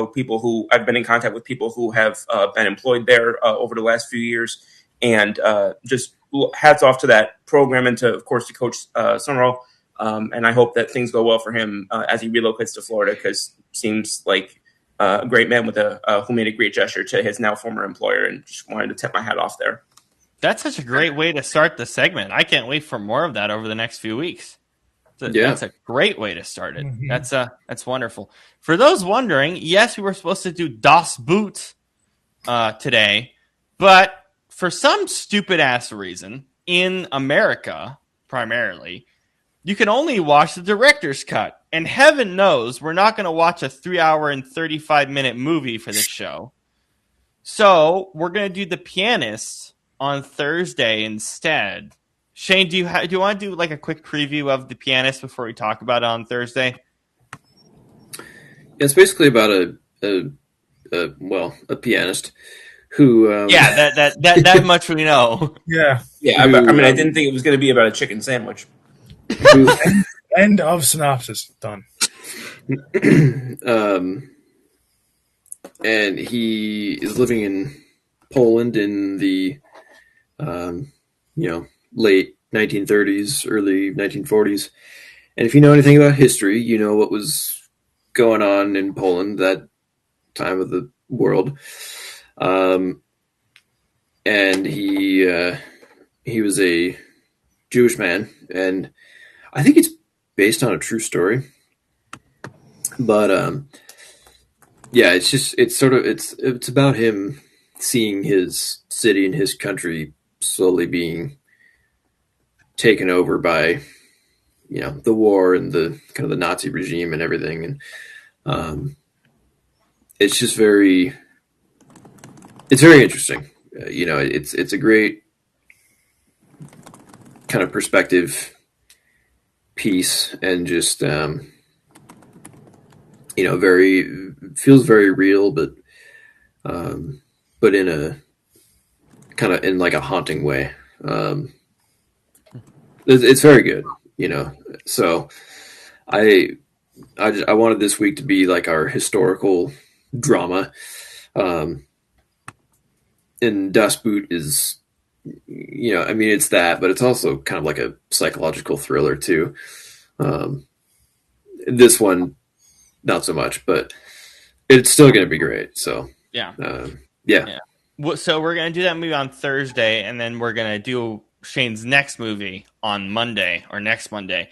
people who I've been in contact with people who have been employed there over the last few years, and just hats off to that program and to, of course, to Coach Summerall. And I hope that things go well for him as he relocates to Florida, because seems like a great man who made a great gesture to his now former employer, and just wanted to tip my hat off there. That's such a great way to start the segment. I can't wait for more of that over the next few weeks. That's a great way to start it. Mm-hmm. That's wonderful. For those wondering, yes, we were supposed to do Das Boot today, but for some stupid ass reason in America, primarily, you can only watch the director's cut. And heaven knows we're not going to watch a 3-hour and 35-minute movie for this show. So we're going to do The Pianist on Thursday instead. Shane, do you want to do like a quick preview of The Pianist before we talk about it on Thursday? It's basically about a pianist who that much we know. Yeah. Yeah, Who, I mean, I didn't think it was going to be about a chicken sandwich. who End of synopsis. Done. and he is living in Poland in the late 1930s, early 1940s. And if you know anything about history, you know what was going on in Poland that time of the world. And he was a Jewish man, and I think it's based on a true story. But yeah, it's about him seeing his city and his country slowly being taken over by the war and the kind of the Nazi regime and everything, and it's just very interesting. It's a great kind of perspective piece, and just feels very real, but in a kind of in like a haunting way. It's very good, So I wanted this week to be like our historical drama. And Das Boot is, it's that, but it's also kind of like a psychological thriller too. This one, not so much, but it's still going to be great. So Yeah. yeah. So we're gonna do that movie on Thursday, and then we're gonna do Shane's next movie on Monday or next Monday.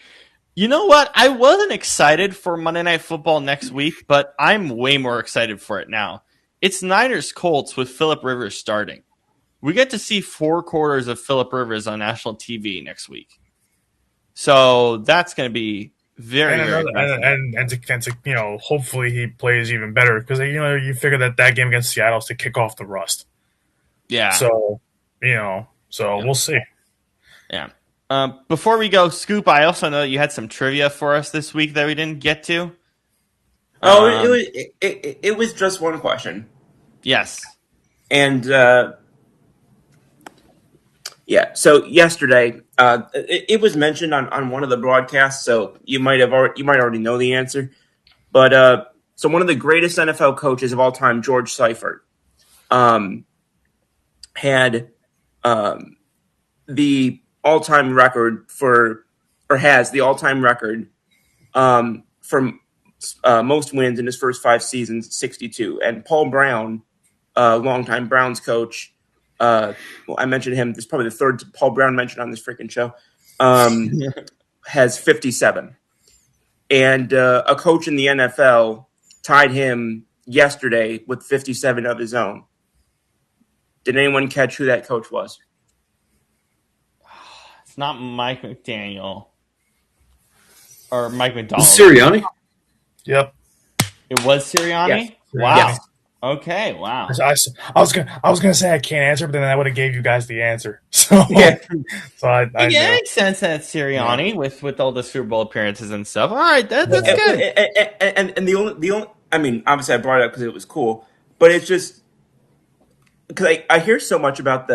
You know what? I wasn't excited for Monday Night Football next week, but I'm way more excited for it now. It's Niners Colts with Phillip Rivers starting. We get to see 4 quarters of Phillip Rivers on national TV next week. So that's going to be very hopefully he plays even better, because you figure that game against Seattle is to kick off the rust. Yeah. So we'll see. Yeah. Before we go, Scoop, I also know that you had some trivia for us this week that we didn't get to. It was just one question. Yes. And so yesterday, it was mentioned on one of the broadcasts, so you might already know the answer. But so one of the greatest NFL coaches of all time, George Seifert, had the all-time record has the all-time record for most wins in his first 5 seasons, 62. And Paul Brown, longtime Browns coach, I mentioned him. This is probably the third Paul Brown mentioned on this freaking show. Has 57, and a coach in the NFL tied him yesterday with 57 of his own. Did anyone catch who that coach was? It's not Mike McDaniel or Mike McDonald. Sirianni? Yep. It was Sirianni? Yes. Wow. Yes. Okay, wow. I was gonna say I can't answer, but then I would have gave you guys the answer. So Yeah. I Yeah, it know. makes sense that it's Sirianni with all the Super Bowl appearances and stuff. All right, that's good. And the only I mean, obviously I brought it up because it was cool, but it's just because I hear so much about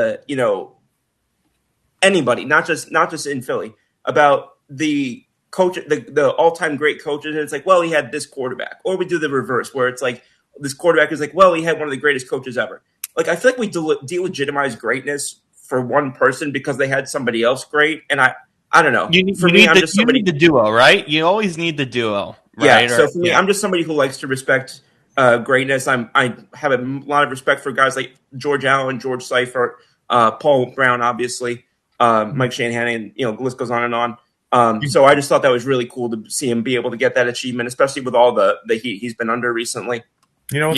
anybody, not just in Philly, about the coach, the all-time great coaches, and it's like, well, he had this quarterback, or we do the reverse where it's like this quarterback is like, well, he had one of the greatest coaches ever. Like, I feel like we delegitimize greatness for one person because they had somebody else great, and I don't know. You need the duo, right? You always need the duo, right? Yeah. So for me, I'm just somebody who likes to respect greatness. I have a lot of respect for guys like George Allen, George Seifert, Paul Brown, obviously, Mike Shanahan, and the list goes on and on. So I just thought that was really cool to see him be able to get that achievement, especially with all the heat he's been under recently. What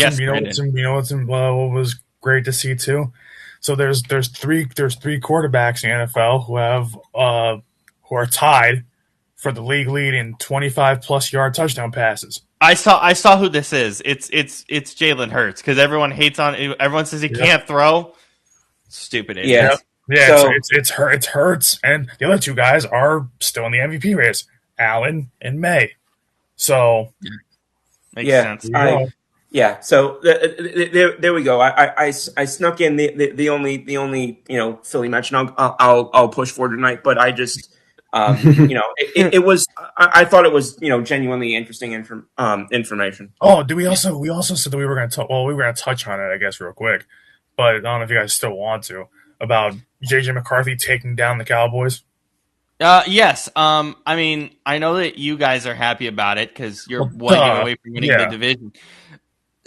was great to see too. So there's 3 quarterbacks in the NFL who are tied for the league lead in 25+ yard touchdown passes. I saw who this is. It's Jalen Hurts, because everyone hates on. Everyone says he can't throw. Stupid idiot. Yeah. Yeah, So it's Hurts, and the other two guys are still in the MVP race, Allen and May. So Makes yeah, sense. there you go. So there we go. I snuck in the only Philly mention I'll push for tonight, but I just it was I thought it was genuinely interesting information. Oh, do we also said that we were going to talk? Well, we were going to touch on it, I guess, real quick. But I don't know if you guys still want to about JJ McCarthy taking down the Cowboys. Yes. I mean, I know that you guys are happy about it because you're Well, one game away from winning the yeah. division.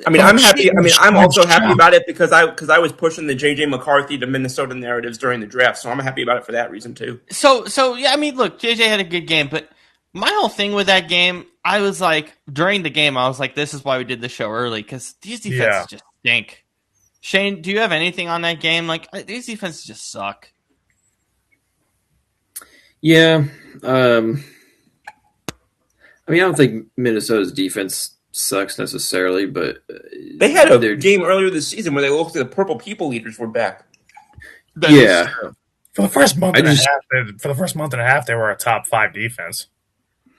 I mean, But I'm happy. I mean, I'm also happy shocked. about it because I was pushing the JJ McCarthy to Minnesota narratives during the draft, so I'm happy about it for that reason too. So yeah. I mean, look, JJ had a good game, but my whole thing with that game, I was like, during the game, I was like, this is why we did the show early because these defenses Yeah. just stink. Shane, do you have anything on that game? Like, these defenses just suck. Yeah. I mean, I don't think Minnesota's defense sucks necessarily, but They had a they're game earlier this season where they looked at the Purple People leaders were back. That is yeah. true. For the first month I and just- a half, they were a top 5 defense,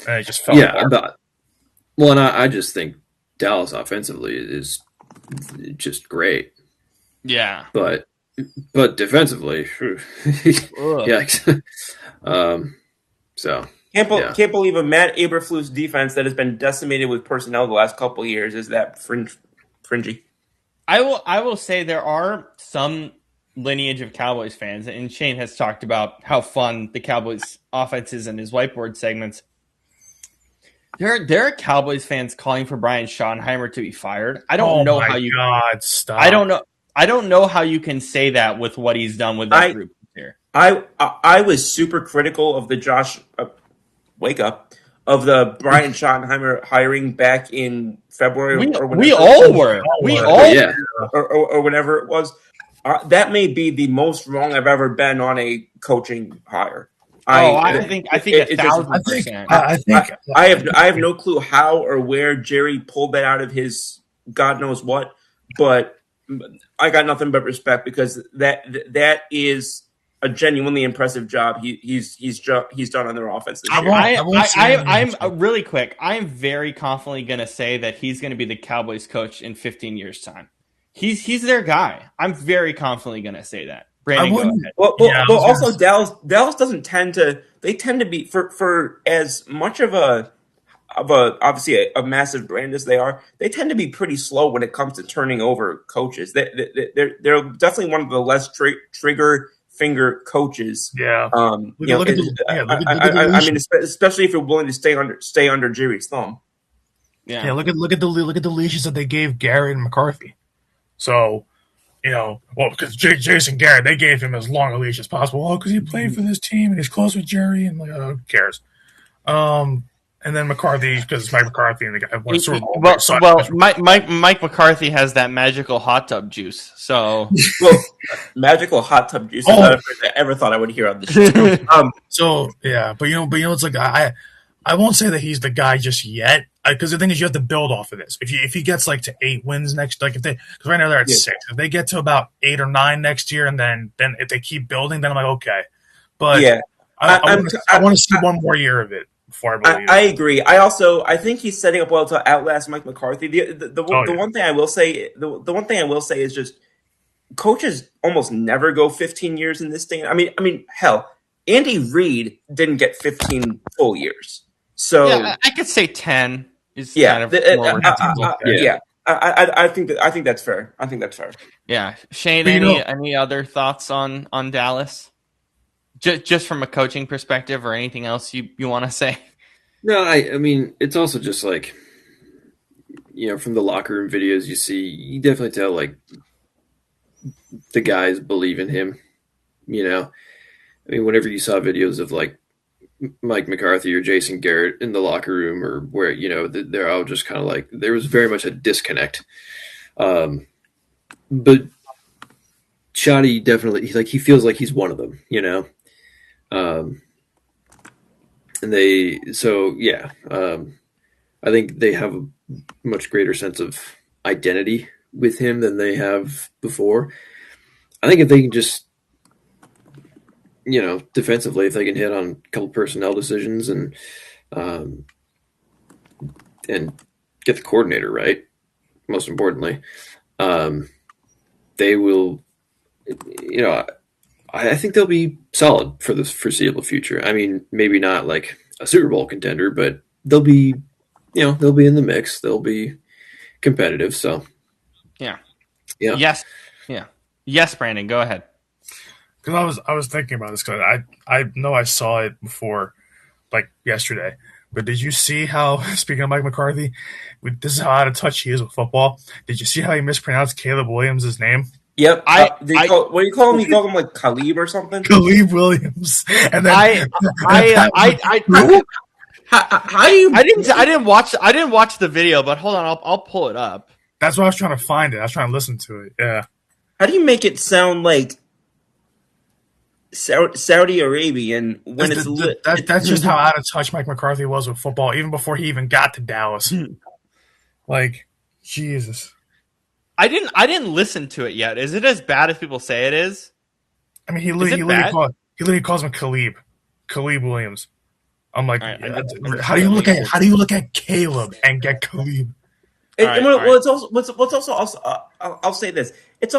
and it just fell Yeah, apart. and I just think Dallas offensively is just great, Yeah. but defensively, Ugh. yikes. So Can't believe a Matt Eberflus defense that has been decimated with personnel the last couple of years is that fringy. I will say there are some lineage of Cowboys fans, and Shane has talked about how fun the Cowboys offense is in his whiteboard segments. There are Cowboys fans calling for Brian Schottenheimer to be fired. I don't know how you. God, stop! I don't know how you can say that with what he's done with that group here. I was super critical of the wake up of the Brian Schottenheimer hiring back in February or whenever. We all were. yeah. Or whenever it was. That may be the most wrong I've ever been on a coaching hire. I think 1,000%. I have no clue how or where Jerry pulled that out of his God knows what, but I got nothing but respect because that is a genuinely impressive job he's done on their offense this year. I'm really quick. I'm very confidently going to say that he's going to be the Cowboys coach in 15 years' time. He's their guy. I'm very confidently going to say that. Brandon, go ahead. Well, also Dallas doesn't tend to. They tend to be for as much of a obviously a massive brand as they are. They tend to be pretty slow when it comes to turning over coaches. They're definitely one of the less trigger finger coaches. Yeah. I mean, especially if you're willing to stay under Jerry's thumb. Yeah. Look at the leashes that they gave Garrett and McCarthy. So, because Jason Garrett, they gave him as long a leash as possible. Oh, because he played for this team and he's close with Jerry, and who cares? And then McCarthy, because it's Mike McCarthy and the guy won Super Bowl. Well, Mike McCarthy has that magical hot tub juice. So, magical hot tub juice. I ever thought I would hear on the show. But it's like I won't say that he's the guy just yet, because the thing is you have to build off of this. If he gets to 8 wins next, because right now they're at 6. If they get to about 8 or 9 next year, and then if they keep building, then I'm like, okay. But I want to see one more year of it before I believe. I agree. I think he's setting up well to outlast Mike McCarthy. The one thing I will say, the one thing I will say is just coaches almost never go 15 years in this thing. I mean, hell, Andy Reid didn't get 15 full years. So yeah, I could say 10 is kind of I think that's fair. I think that's fair. Yeah, Shane, any other thoughts on Dallas? Just from a coaching perspective, or anything else you want to say? No, I mean, it's also just from the locker room videos you see, you definitely tell the guys believe in him. I mean, whenever you saw videos of Mike McCarthy or Jason Garrett in the locker room, or where they're all just kind of there was very much a disconnect. But Shotty definitely he feels like he's one of them, and I think they have a much greater sense of identity with him than they have before. I think if they can just defensively, if they can hit on a couple personnel decisions um, and get the coordinator right, most importantly, um, they will. I think they'll be solid for the foreseeable future. I mean, maybe not like a Super Bowl contender, but they'll be in the mix. They'll be competitive. So Yeah. yeah, Yes. Yeah. Yes, Brandon, go ahead. Because I was thinking about this because I know I saw it before, like yesterday. But did you see how, speaking of Mike McCarthy, this is how out of touch he is with football. Did you see how he mispronounced Caleb Williams' name? Yep. I What do you call him? You call him like Khalib or something? Khalib Williams. And then Who? How do you? I didn't watch the video, but hold on, I'll pull it up. that's what I was trying to find it. I was trying to listen to it. Yeah. How do you make it sound like Saudi Arabian when That's just how out of touch Mike McCarthy was with football, even before he even got to Dallas. Like, Jesus. I didn't listen to it yet. Is it as bad as people say it is? I mean, he Is it bad? literally calls him Khalib Williams. I'm like, All right, how do you look at Caleb and get Khalib? It's also what's also I'll say this. It's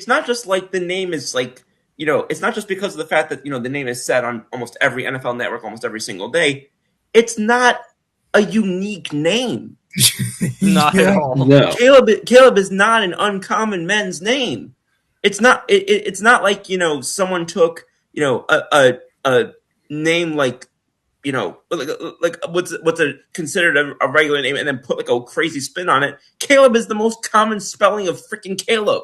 not just like the name is like it's not just because of the fact that the name is said on almost every NFL network almost every single day. It's not a unique name. Not at all. no, Caleb is not an uncommon men's name. It's not. It's not like someone took a name like like what's considered a regular name and then put like a crazy spin on it. Caleb is the most common spelling of freaking Caleb.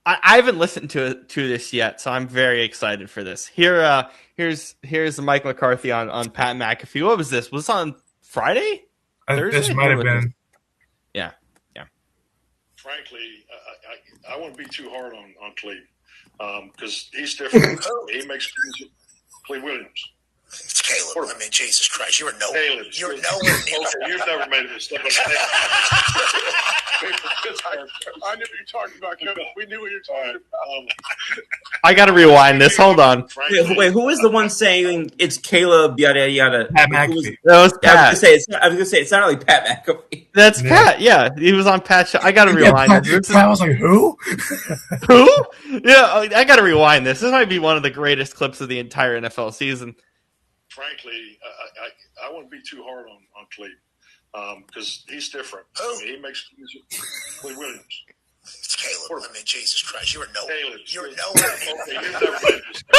I haven't listened to this yet, so I'm very excited for this. Here's Mike McCarthy on Pat McAfee. What was this? Was this on Friday? Thursday? This might have been. Yeah. Frankly, I wouldn't be too hard on Cleve because he's different. He makes Cleve Williams. It's Caleb. I mean, Jesus Christ, you're nowhere near. Okay, you've never made a mistake. I knew you were talking about. We knew what you were talking about. I got to rewind this. Hold on. Wait, who is the one saying it's Caleb? Yada yada. Pat McAfee. That was Pat. I was gonna say it's not like Pat McAfee. That's Pat. Yeah, he was on Pat's show. I got to rewind this. I was like, who? Who? Yeah, I got to rewind this. This might be one of the greatest clips of the entire NFL season. Frankly, I wouldn't be too hard on Cleve because he's different. He makes Cleve Williams. It's Caleb. I mean, Jesus Christ, you're nowhere. You're nowhere near. Okay, you've never made a mistake.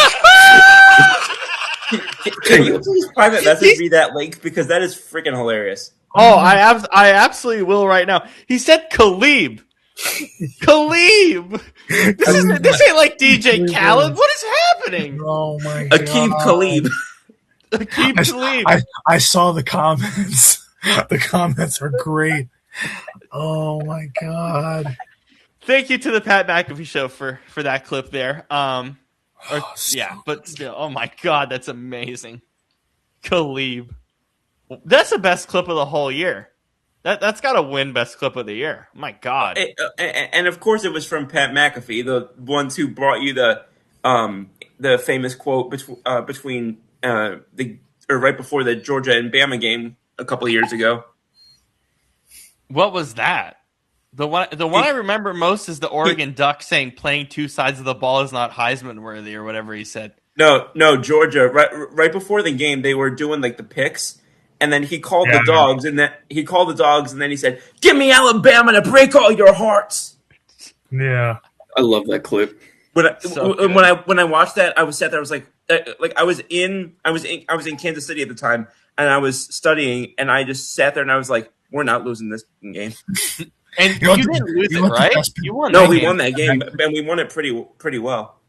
Can you please private message me that link because that is freaking hilarious. Oh, I absolutely will right now. He said Khalib. Khalib. This ain't like DJ Khaled. What is happening? Oh my god. Akeem Khalib. Akeem Khalib. I saw the comments. The comments are great. Oh my god. Thank you to the Pat McAfee show for that clip there. Yeah, but still, oh my god, that's amazing. Khalib. That's the best clip of the whole year. That's got to win best clip of the year. My god. And of course, it was from Pat McAfee, the ones who brought you the famous quote between right before the Georgia and Bama game a couple of years ago. What was that? The one I remember most is the Oregon Duck saying playing two sides of the ball is not Heisman worthy or whatever he said. No, Georgia. Right before the game, they were doing like the picks, and then he called the dogs, and then he said, "Give me Alabama to break all your hearts." Yeah, I love that clip. When I watched that, I was sat there. I was like I was in Kansas City at the time, and I was studying, and I just sat there, and I was like, "We're not losing this game." And you didn't lose it, right? You won. No, we won that game, and we won it pretty well.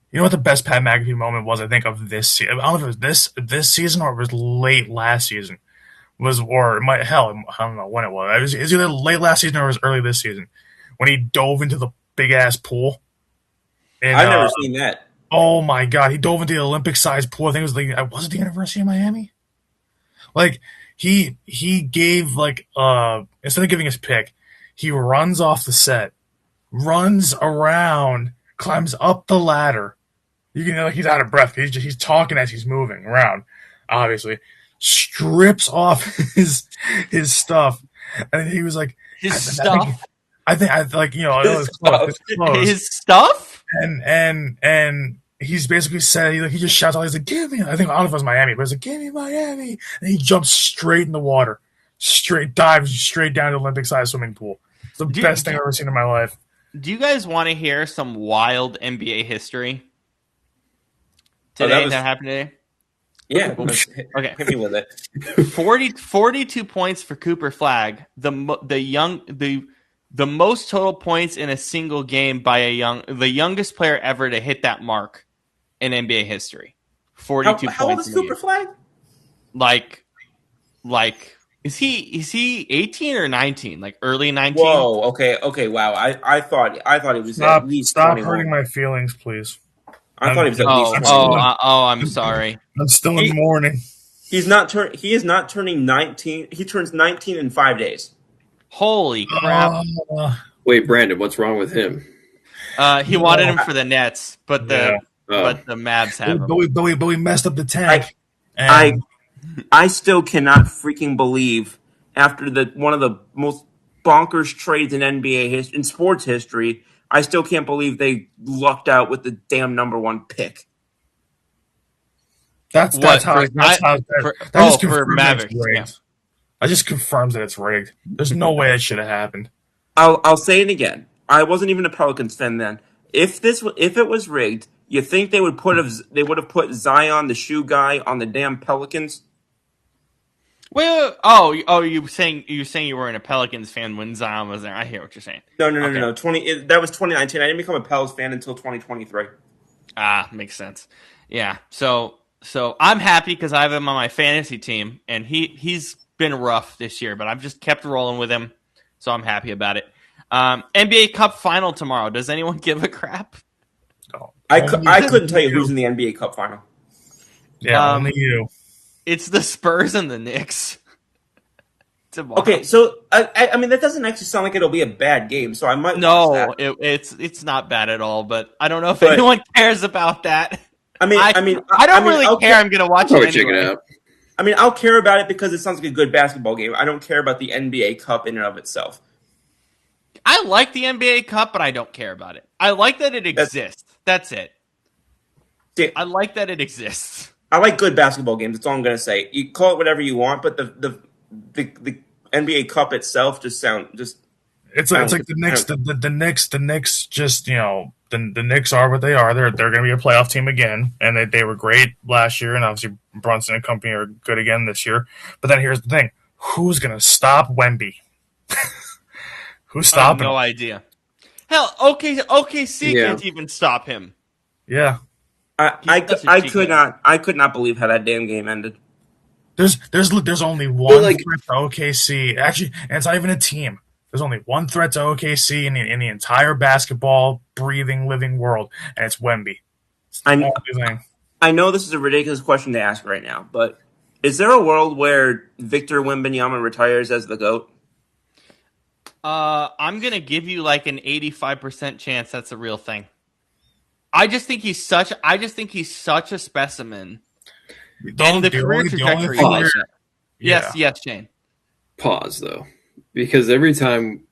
You know what the best Pat McAfee moment was? I think of this season. I don't know if it was this season or it was late last season. I don't know when it was. It was either late last season or it was early this season when he dove into the big ass pool. And, I've never seen that. Oh my god, he dove into the Olympic-sized pool. I think it was the University of Miami? Like he gave instead of giving his pick, he runs off the set, runs around, climbs up the ladder, You can he's out of breath. He's talking as he's moving around. Obviously, strips off his stuff, and he was like His stuff. I think his clothes. His stuff. And he's basically said he just shouts out. He's like, "Give me!" I don't know if it was Miami, but he's like, "Give me Miami!" And he jumps straight in the water, dives straight down to Olympic-sized swimming pool. It's the best thing I've ever seen in my life. Do you guys want to hear some wild NBA history today that happened today? Yeah. Okay. Hit me with it. 42 points for Cooper Flagg. The most total points in a single game by the youngest player ever to hit that mark in NBA history. 42 points. How old is Cooper Flagg? Like is he 18 or 19? Like early 19? Whoa, okay, wow. I thought he was at least Stop 21. hurting my feelings, please. I thought he was at least 21. I'm sorry. I'm still in mourning. He is not turning 19. He turns 19 in 5 days. Holy crap. Wait, Brandon, what's wrong with him? He wanted him for the Nets, but the Mavs have him. But we messed up the tank. I still cannot freaking believe after one of the most bonkers trades in NBA in sports history. I still can't believe they lucked out with the damn number 1 pick. That just confirms that it's rigged. There's no way it should have happened. I'll say it again. I wasn't even a Pelicans fan then. If it was rigged, you think they would have put Zion, the shoe guy, on the damn Pelicans? Well, you're saying you weren't a Pelicans fan when Zion was there. I hear what you're saying. No. That was 2019. I didn't become a Pels fan until 2023. Makes sense. Yeah. So I'm happy because I have him on my fantasy team, and he's been rough this year, but I've just kept rolling with him, so I'm happy about it. NBA Cup final tomorrow. Does anyone give a crap? No. I couldn't tell you who's in the NBA Cup final. Yeah, only you. It's the Spurs and the Knicks. Tomorrow. Okay, so I mean that doesn't actually sound like it'll be a bad game, so I might. No, it's not bad at all, but I don't know if anyone cares about that. I don't really care. I'm gonna watch it anyway. I mean, I'll care about it because it sounds like a good basketball game. I don't care about the NBA Cup in and of itself. I like the NBA Cup, but I don't care about it. I like that it exists. That's it. I like that it exists. I like good basketball games. That's all I'm going to say. You call it whatever you want, but the NBA Cup itself it's like the Knicks just the Knicks are what they are. They're going to be a playoff team again, and they were great last year, and obviously Brunson and company are good again this year. But then here's the thing: who's going to stop Wemby? Who's stopping? No idea. Hell, OKC can't even stop him. Yeah. I could not believe how that damn game ended. There's only one threat to OKC. Actually, and it's not even a team. There's only one threat to OKC in the entire basketball breathing living world, and it's Wemby. I know this is a ridiculous question to ask right now, but is there a world where Victor Wembanyama retires as the GOAT? I'm gonna give you like an 85% chance that's a real thing. I just think he's such a specimen. And the career trajectory. Yes, Shane. Pause though, because every time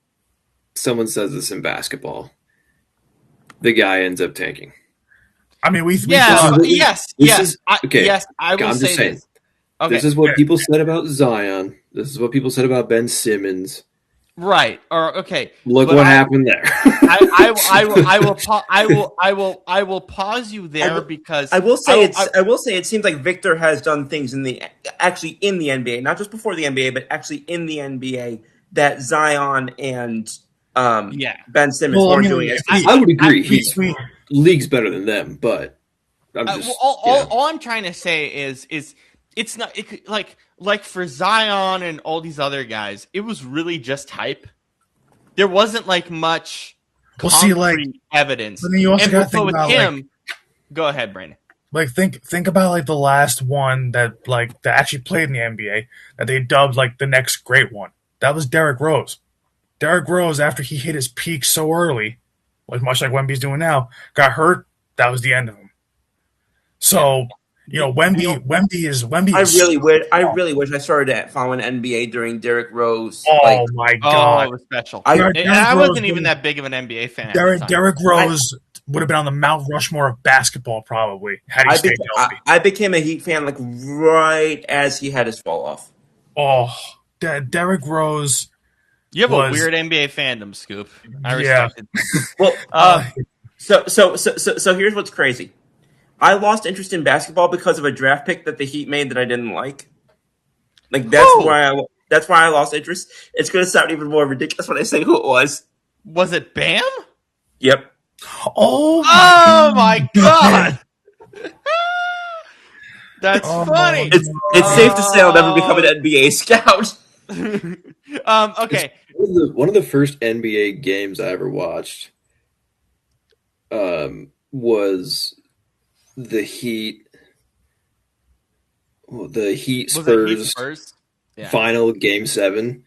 someone says this in basketball, the guy ends up tanking. I mean, yes. I will I'm say just saying. this. Okay. This is what people said about Zion. This is what people said about Ben Simmons. Right. Or okay. Look what happened there. I will pause you there because I will say it seems like Victor has done things in the NBA, not just before the NBA, but actually in the NBA that Zion and Ben Simmons weren't doing. I would agree. He's league's better than them, but I'm just all I'm trying to say is it's not like for Zion and all these other guys, it was really just hype. There wasn't like much concrete evidence. But then you also got to think about him. Go ahead, Brandon. Like think about like the last one that actually played in the NBA that they dubbed like the next great one. That was Derrick Rose. Derrick Rose, after he hit his peak so early, much like Wemby's doing now, got hurt. That was the end of him. So Wemby I is. really wish I started following NBA during Derrick Rose. Oh my Oh, God! it was special. I- And I wasn't even that big of an NBA fan at the time. Derrick Rose would have been on the Mount Rushmore of basketball probably had he stayed healthy. I became a Heat fan like right as he had his fall off. Oh, Derrick Rose You have a was weird NBA fandom, Scoop. I yeah. respect it. Well, so here's what's crazy. I lost interest in basketball because of a draft pick that the Heat made that I didn't like. Like that's why I lost interest. It's going to sound even more ridiculous when I say who it was. Was it Bam? Yep. Oh My God. That's funny. It's safe to say I'll never become an NBA scout. Okay. One of the first NBA games I ever watched was the Heat Was it Heat Spurs Spurs? Yeah. final game 7.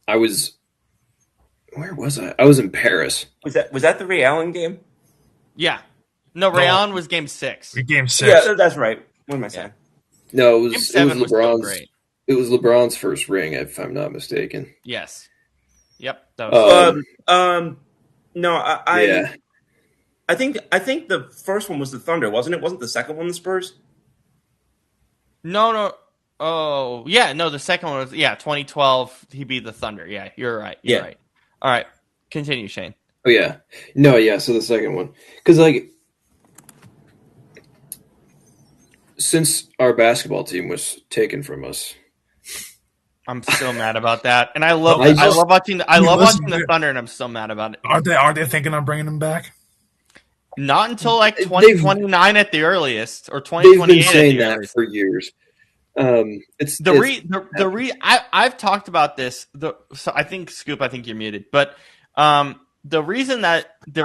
Where was I? I was in Paris. Was that the Ray Allen game? Yeah. No, Ray Allen was game 6. Game 6. Yeah, that's right. What am I saying? No, Game it was 7 was still LeBron's. great. It was LeBron's first ring, if I'm not mistaken. Yes. Yep. That was No, Yeah. I think the first one was the Thunder, wasn't it? Wasn't the second one the Spurs? No. Oh, yeah. No, the second one was 2012. He beat the Thunder. Yeah, you're right. You're right. All right. Continue, Shane. Oh yeah. No, yeah. So the second one, because like, since our basketball team was taken from us, I'm still mad about that, and I love watching the Thunder, and I'm still mad about it. Aren't they thinking of bringing him back? Not until like 2029 at the earliest, or 2028 they've been saying at the that earliest. for years. I've talked about this. So I think Scoop, I think you're muted, but the reason that they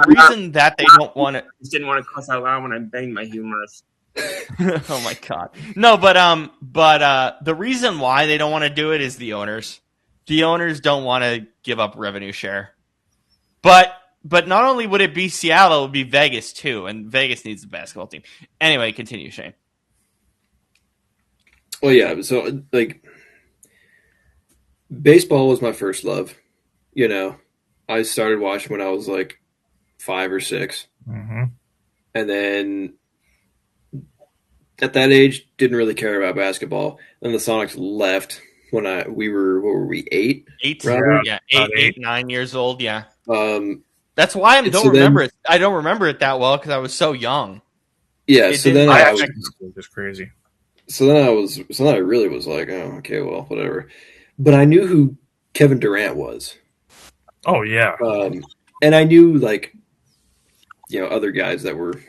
don't want to Just didn't want to cuss out loud when I banged my humorous. oh my God. No, but the reason why they don't want to do it is the owners. The owners don't want to give up revenue share. But not only would it be Seattle, it would be Vegas too, and Vegas needs a basketball team. Anyway, continue, Shane. Well, yeah. So like, baseball was my first love. You know, I started watching when I was like 5 or 6, Mm-hmm. and then at that age, didn't really care about basketball. Then the Sonics left when we were, what were we, 8? 8, Robert? yeah, About 8, 9 years old, yeah. That's why I don't remember it. I don't remember it that well because I was so young. Yeah, It so didn't- then I was, Just crazy. so then I really was like, oh, okay, well, whatever. But I knew who Kevin Durant was, Oh yeah. and I knew like, you know, other guys that were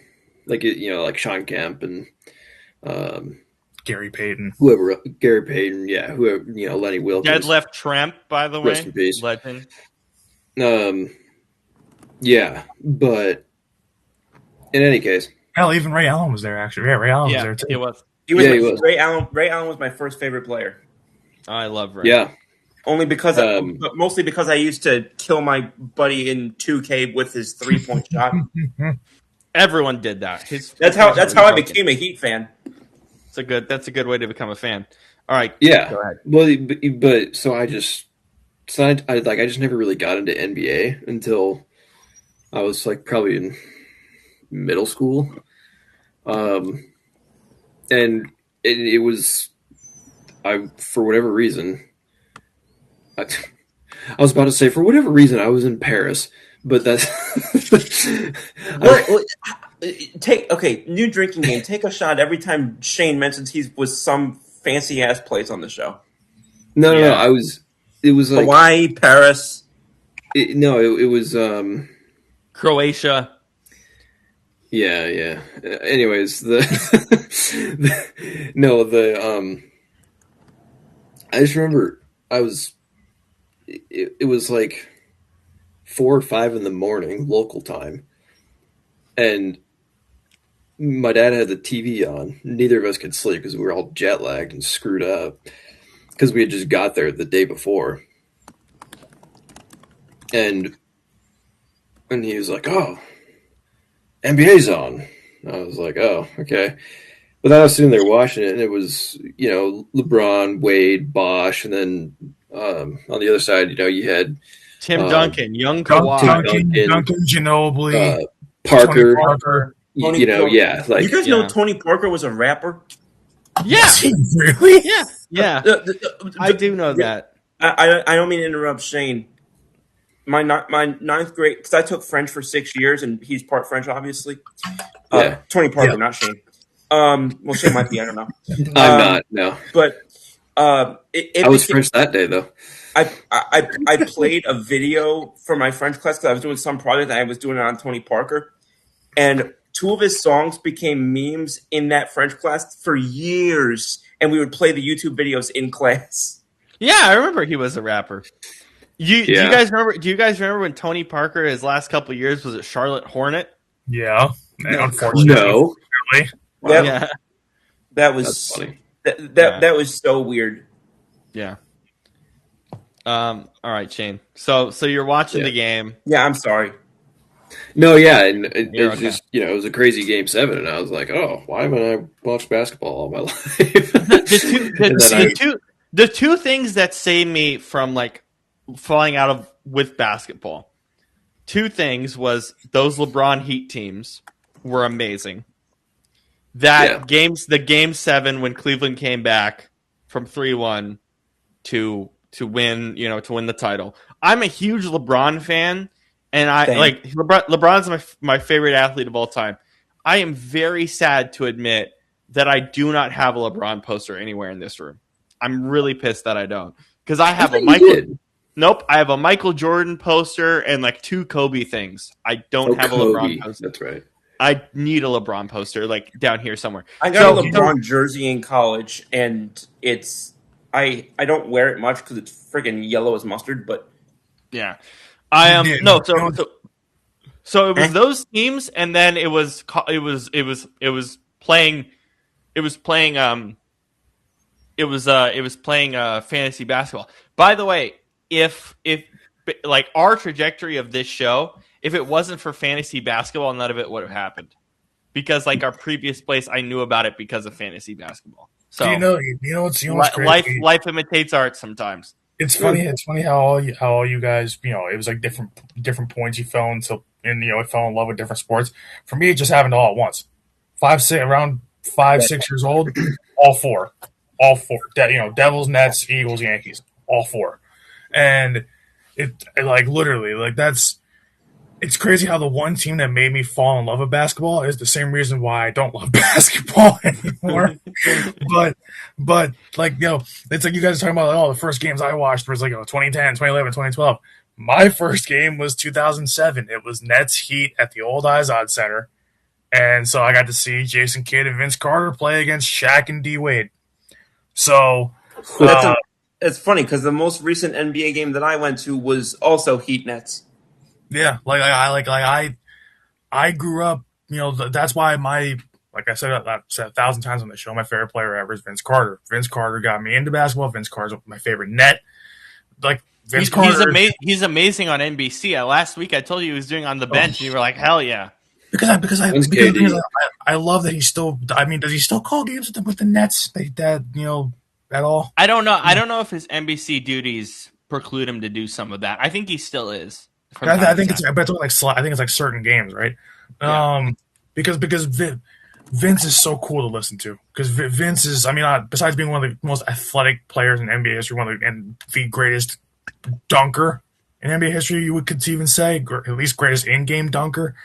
like, you know, like Sean Kemp and Gary Payton. whoever, Gary Payton, yeah, whoever, you know, Lenny Wilkins. Deadlift Tramp, by the way. Rest in peace. Legend. Yeah, but in any case, Hell, even Ray Allen was there. Actually, yeah, Ray Allen was there too. It was. He was, Yeah, he was. Ray Allen was my first favorite player. I love Ray. yeah, Only because, but mostly because I used to kill my buddy in 2K with his 3-point shot. Everyone did that. That's how I became a Heat fan. That's a good way to become a fan. All right. yeah. Go ahead. Well, but so I just never really got into NBA until I was like probably in middle school, and it was for whatever reason. I was about to say for whatever reason I was in Paris, but that's New drinking game. Take a shot every time Shane mentions he was some fancy ass place on the show. no. Yeah. It was like Hawaii, Paris. it was Croatia. yeah. Anyways, I just remember it was like 4 or 5 in the morning local time, and my dad had the TV on. Neither of us could sleep because we were all jet lagged and screwed up because we had just got there the day before, and he was like, "Oh, NBA's on," I was like, oh, okay. But then I was sitting there watching it, and it was, LeBron, Wade, Bosch, and then on the other side, you had Tim um, Duncan, young Tim Kawhi. Duncan, Ginobili, Parker. Tony Parker. Tony Parker. Yeah, like You guys know Tony Parker was a rapper? Yeah, Really? yeah. I do know that. I don't mean to interrupt Shane. My ninth grade, because I took French for 6 years, and he's part French, obviously. Yeah. Tony Parker, not Shane. Well, Shane might be. I don't know. I'm not. No, But I was French that day though. I played a video for my French class because I was doing some project and I was doing it on Tony Parker, and 2 of his songs became memes in that French class for years, and we would play the YouTube videos in class. Yeah, I remember he was a rapper. Do you guys remember when Tony Parker, his last couple of years, was at Charlotte Hornet? Yeah. Unfortunately. No. Wow. Yeah. That was That's funny. that was so weird. Yeah. All right, Shane. So you're watching the game. Yeah, I'm sorry. No, yeah, and it You're was okay. just it was a crazy Game 7, and I was like, oh, why haven't I watched basketball all my life? The two things that saved me from like falling out of with basketball. 2 things was those LeBron Heat teams were amazing. The game 7 when Cleveland came back from 3-1 to win the title. I'm a huge LeBron fan, and LeBron's my favorite athlete of all time. I am very sad to admit that I do not have a LeBron poster anywhere in this room. I'm really pissed that I don't, because I have I have a Michael Jordan poster and like 2 Kobe things. I don't have a LeBron poster. That's right. I need a LeBron poster like down here somewhere. I got a LeBron jersey in college, and I don't wear it much because it's freaking yellow as mustard. But yeah, I am So it was those teams, and then it was playing fantasy basketball. By the way, if like our trajectory of this show, if it wasn't for fantasy basketball, none of it would have happened. Because like our previous place, I knew about it because of fantasy basketball. So what's crazy? Life imitates art sometimes. It's funny how all you guys, it was like different points you fell into, and fell in love with different sports. For me, it just happened all at once. Around 5-6 years old, all four. Devils, Nets, Eagles, Yankees, all 4. And it like literally like it's crazy how the one team that made me fall in love with basketball is the same reason why I don't love basketball anymore. but like, it's like you guys are talking about, the first games I watched was like 2010, 2011, 2012. My first game was 2007. It was Nets Heat at the old Izod Center. And so I got to see Jason Kidd and Vince Carter play against Shaq and D Wade. So it's funny because the most recent NBA game that I went to was also Heat Nets. Yeah, I grew up. That's why like I said 1,000 times on the show, my favorite player ever is Vince Carter. Vince Carter got me into basketball. Vince Carter's my favorite net. Like Vince Carter, he's amazing on NBC. Last week I told you he was doing on the bench, and you were like, hell yeah. Because I love that he's still. I mean, does he still call games with the Nets? At all? I don't know. I don't know if his NBC duties preclude him to do some of that. I think he still is. I think it's like certain games, right? Yeah. Because Vince is so cool to listen to. Because Vince is, besides being one of the most athletic players in NBA history, and the greatest dunker in NBA history, you could even say, at least greatest in-game dunker.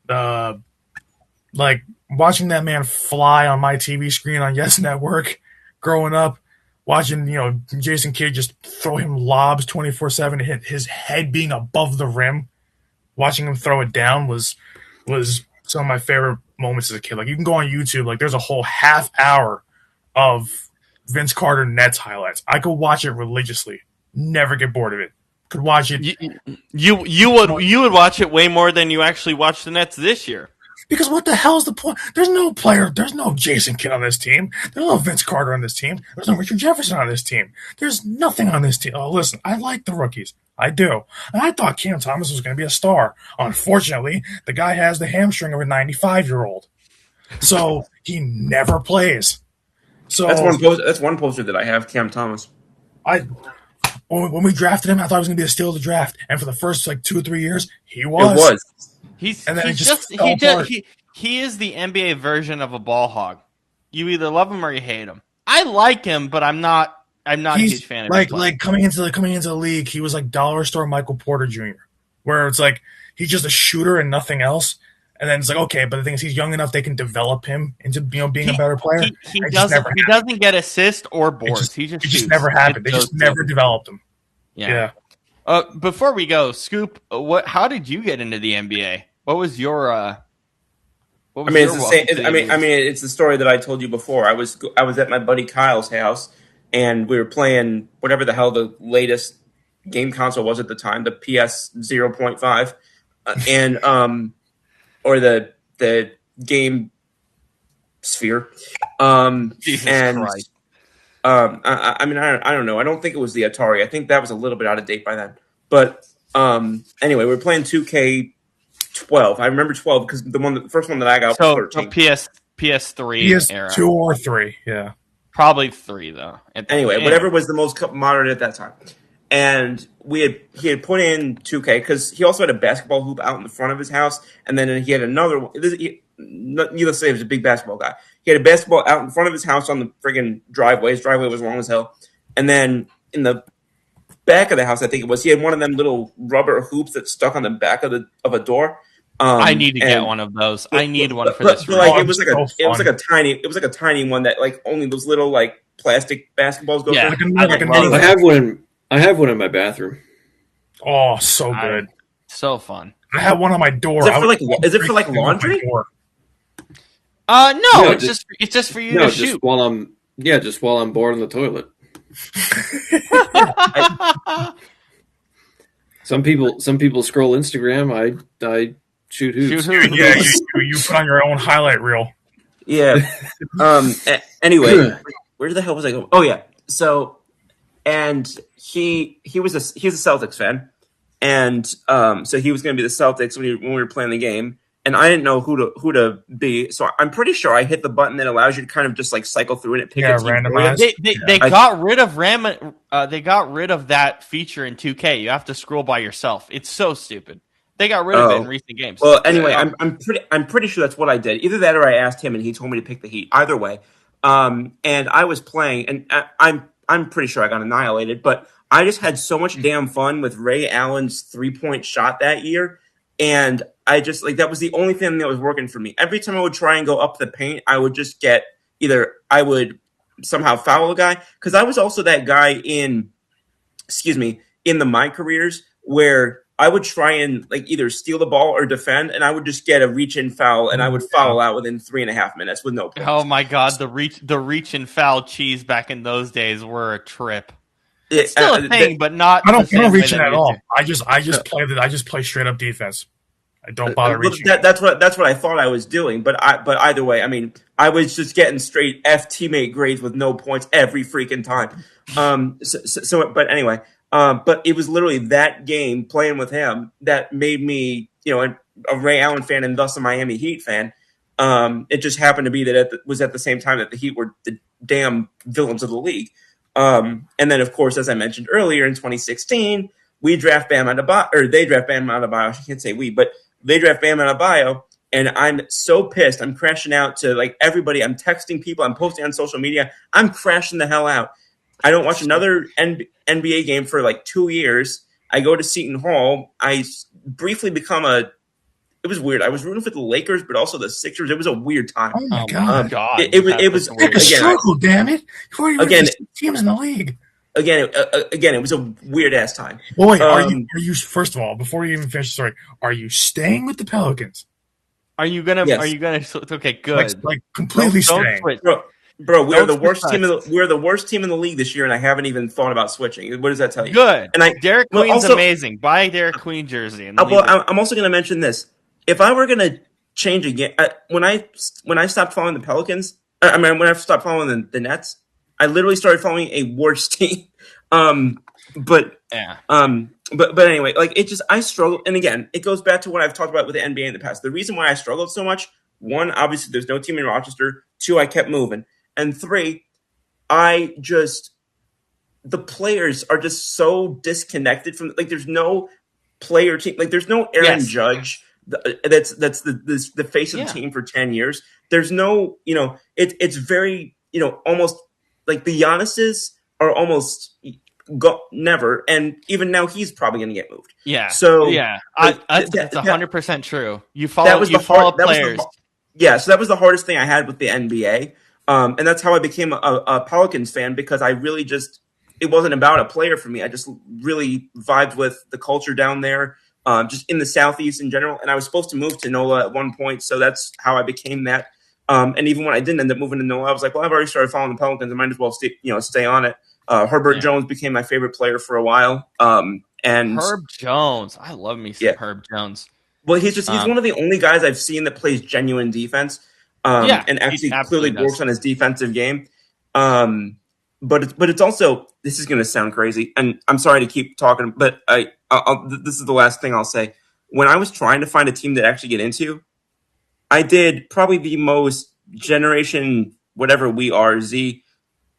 Like watching that man fly on my TV screen on Yes Network, growing up, watching Jason Kidd just throw him lobs 24/7, hit his head being above the rim, watching him throw it down was some of my favorite moments as a kid. Like you can go on YouTube, like there's a whole half hour of Vince Carter Nets highlights. I could watch it religiously, never get bored of it. Could watch it. You would watch it way more than you actually watched the Nets this year. Because what the hell's the point? There's no player. There's no Jason Kidd on this team. There's no Vince Carter on this team. There's no Richard Jefferson on this team. There's nothing on this team. Oh, listen, I like the rookies. I do. And I thought Cam Thomas was going to be a star. Unfortunately, the guy has the hamstring of a 95-year-old. So he never plays. So That's one poster that I have. Cam Thomas. When we drafted him, I thought he was going to be a steal of the draft, and for the first 2 or 3 years, he It was. was. And then he is the NBA version of a ball hog. You either love him or you hate him. I like him, but I'm not a huge fan of him. Coming into the league, he was like dollar store Michael Porter Jr., where it's like he's just a shooter and nothing else. And then it's like, okay, but the thing is, he's young enough they can develop him into being a better player. He doesn't get assist or boards. He just never happened. They just never developed him. Yeah. Before we go, Scoop, how did you get into the NBA? What was your? It's the same. It's the story that I told you before. I was at my buddy Kyle's house, and we were playing whatever the hell the latest game console was at the time, the PS 0.5, and or the game Sphere. Jesus and Christ. I don't know. I don't think it was the Atari. I think that was a little bit out of date by then. But anyway, we're playing 2K12. I remember 12 because the first one that I got was 13. PS3 era. 2 or 3, yeah. Probably 3 though. Anyway, whatever was the most modern at that time. And he had put in 2K because he also had a basketball hoop out in the front of his house, and then he had another one. Needless to say, he was a big basketball guy. He had a basketball out in front of his house on the friggin' driveway. His driveway was long as hell. And then in the back of the house, I think it was, he had one of them little rubber hoops that stuck on the back of a door. I need to get one of those. I need one for this. It was like a tiny one that like only those little like plastic basketballs go through. I have one in my bathroom. Oh, so good. So fun. I have one on my door. Is it for laundry? No, it's just for you to shoot. While I'm bored on the toilet. Some people scroll Instagram. I shoot hoops. Yeah, you put on your own highlight reel. Yeah. Anyway, where the hell was I going? Oh yeah. So, and he's a Celtics fan, and so he was going to be the Celtics when we were playing the game. And I didn't know who to be, so I'm pretty sure I hit the button that allows you to kind of just like cycle through it and pick a team. Randomized. They got rid of they got rid of that feature in 2K. You have to scroll by yourself. It's so stupid. They got rid of it in recent games. Well, anyway, I'm pretty sure that's what I did. Either that or I asked him and he told me to pick the Heat. Either way, and I was playing, and I'm pretty sure I got annihilated. But I just had so much damn fun with Ray Allen's 3-point shot that year. And I just that was the only thing that was working for me. Every time I would try and go up the paint, I would just get I would somehow foul a guy. Because I was also that guy in my careers where I would try and either steal the ball or defend, and I would just get a reach and foul, and I would foul out within 3.5 minutes with no points. Oh my God, the reach and foul cheese back in those days were a trip. It's still a thing, but not. I don't reach it at all. I just play straight up defense. I don't bother reaching. That's what I thought I was doing. But either way, I mean, I was just getting straight F teammate grades with no points every freaking time. But anyway, but it was literally that game playing with him that made me, a Ray Allen fan and thus a Miami Heat fan. It just happened to be that it was at the same time that the Heat were the damn villains of the league. And then, of course, as I mentioned earlier, in 2016, we draft Bam Adebayo, or they draft Bam Adebayo. I can't say we, but they draft Bam Adebayo, and I'm so pissed. I'm crashing out to everybody. I'm texting people. I'm posting on social media. I'm crashing the hell out. I don't watch another NBA game for 2 years. I go to Seton Hall. I briefly become it was weird. I was rooting for the Lakers, but also the Sixers. It was a weird time. Oh my God! It was like a struggle. Damn it! Again, teams in the league. Again, it was a weird ass time. Well, wait, are you? First of all, before you even finish the story, are you staying with the Pelicans? Are you gonna? Yes. Are you gonna? Okay, good. Completely staying. Bro, we're the worst team. We're the worst team in the league this year, and I haven't even thought about switching. What does that tell you? Good. And Derek Queen's amazing. Buy a Derek Queen jersey. And I'm also going to mention this. If I were going to change again, when I stopped following the Pelicans, when I stopped following the Nets, I literally started following a worse team. But anyway, I struggle. And again, it goes back to what I've talked about with the NBA in the past. The reason why I struggled so much one, obviously there's no team in Rochester. Two, I kept moving. And three, the players are just so disconnected from, like, there's no player team. Like, there's no Aaron Yes. Judge that's the face of the team for 10 years. There's no, it's very, almost like the Giannis's are almost never. And even now he's probably going to get moved. Yeah. So yeah, like, that's 100% true. You follow that was players. So that was the hardest thing I had with the NBA. And that's how I became a Pelicans fan, because I really just, it wasn't about a player for me. I just really vibed with the culture down there, just in the Southeast in general. And I was supposed to move to NOLA at one point, so that's how I became that. And even when I didn't end up moving to NOLA, I was like, well, I've already started following the Pelicans. I might as well stay on it. Herbert Jones became my favorite player for a while. And Herb Jones, I love me some Herb Jones. Well, he's one of the only guys I've seen that plays genuine defense, and actually clearly works on his defensive game. But it's also, this is going to sound crazy, and I'm sorry to keep talking, but this is the last thing I'll say. When I was trying to find a team to actually get into, I did probably the most generation whatever we are Z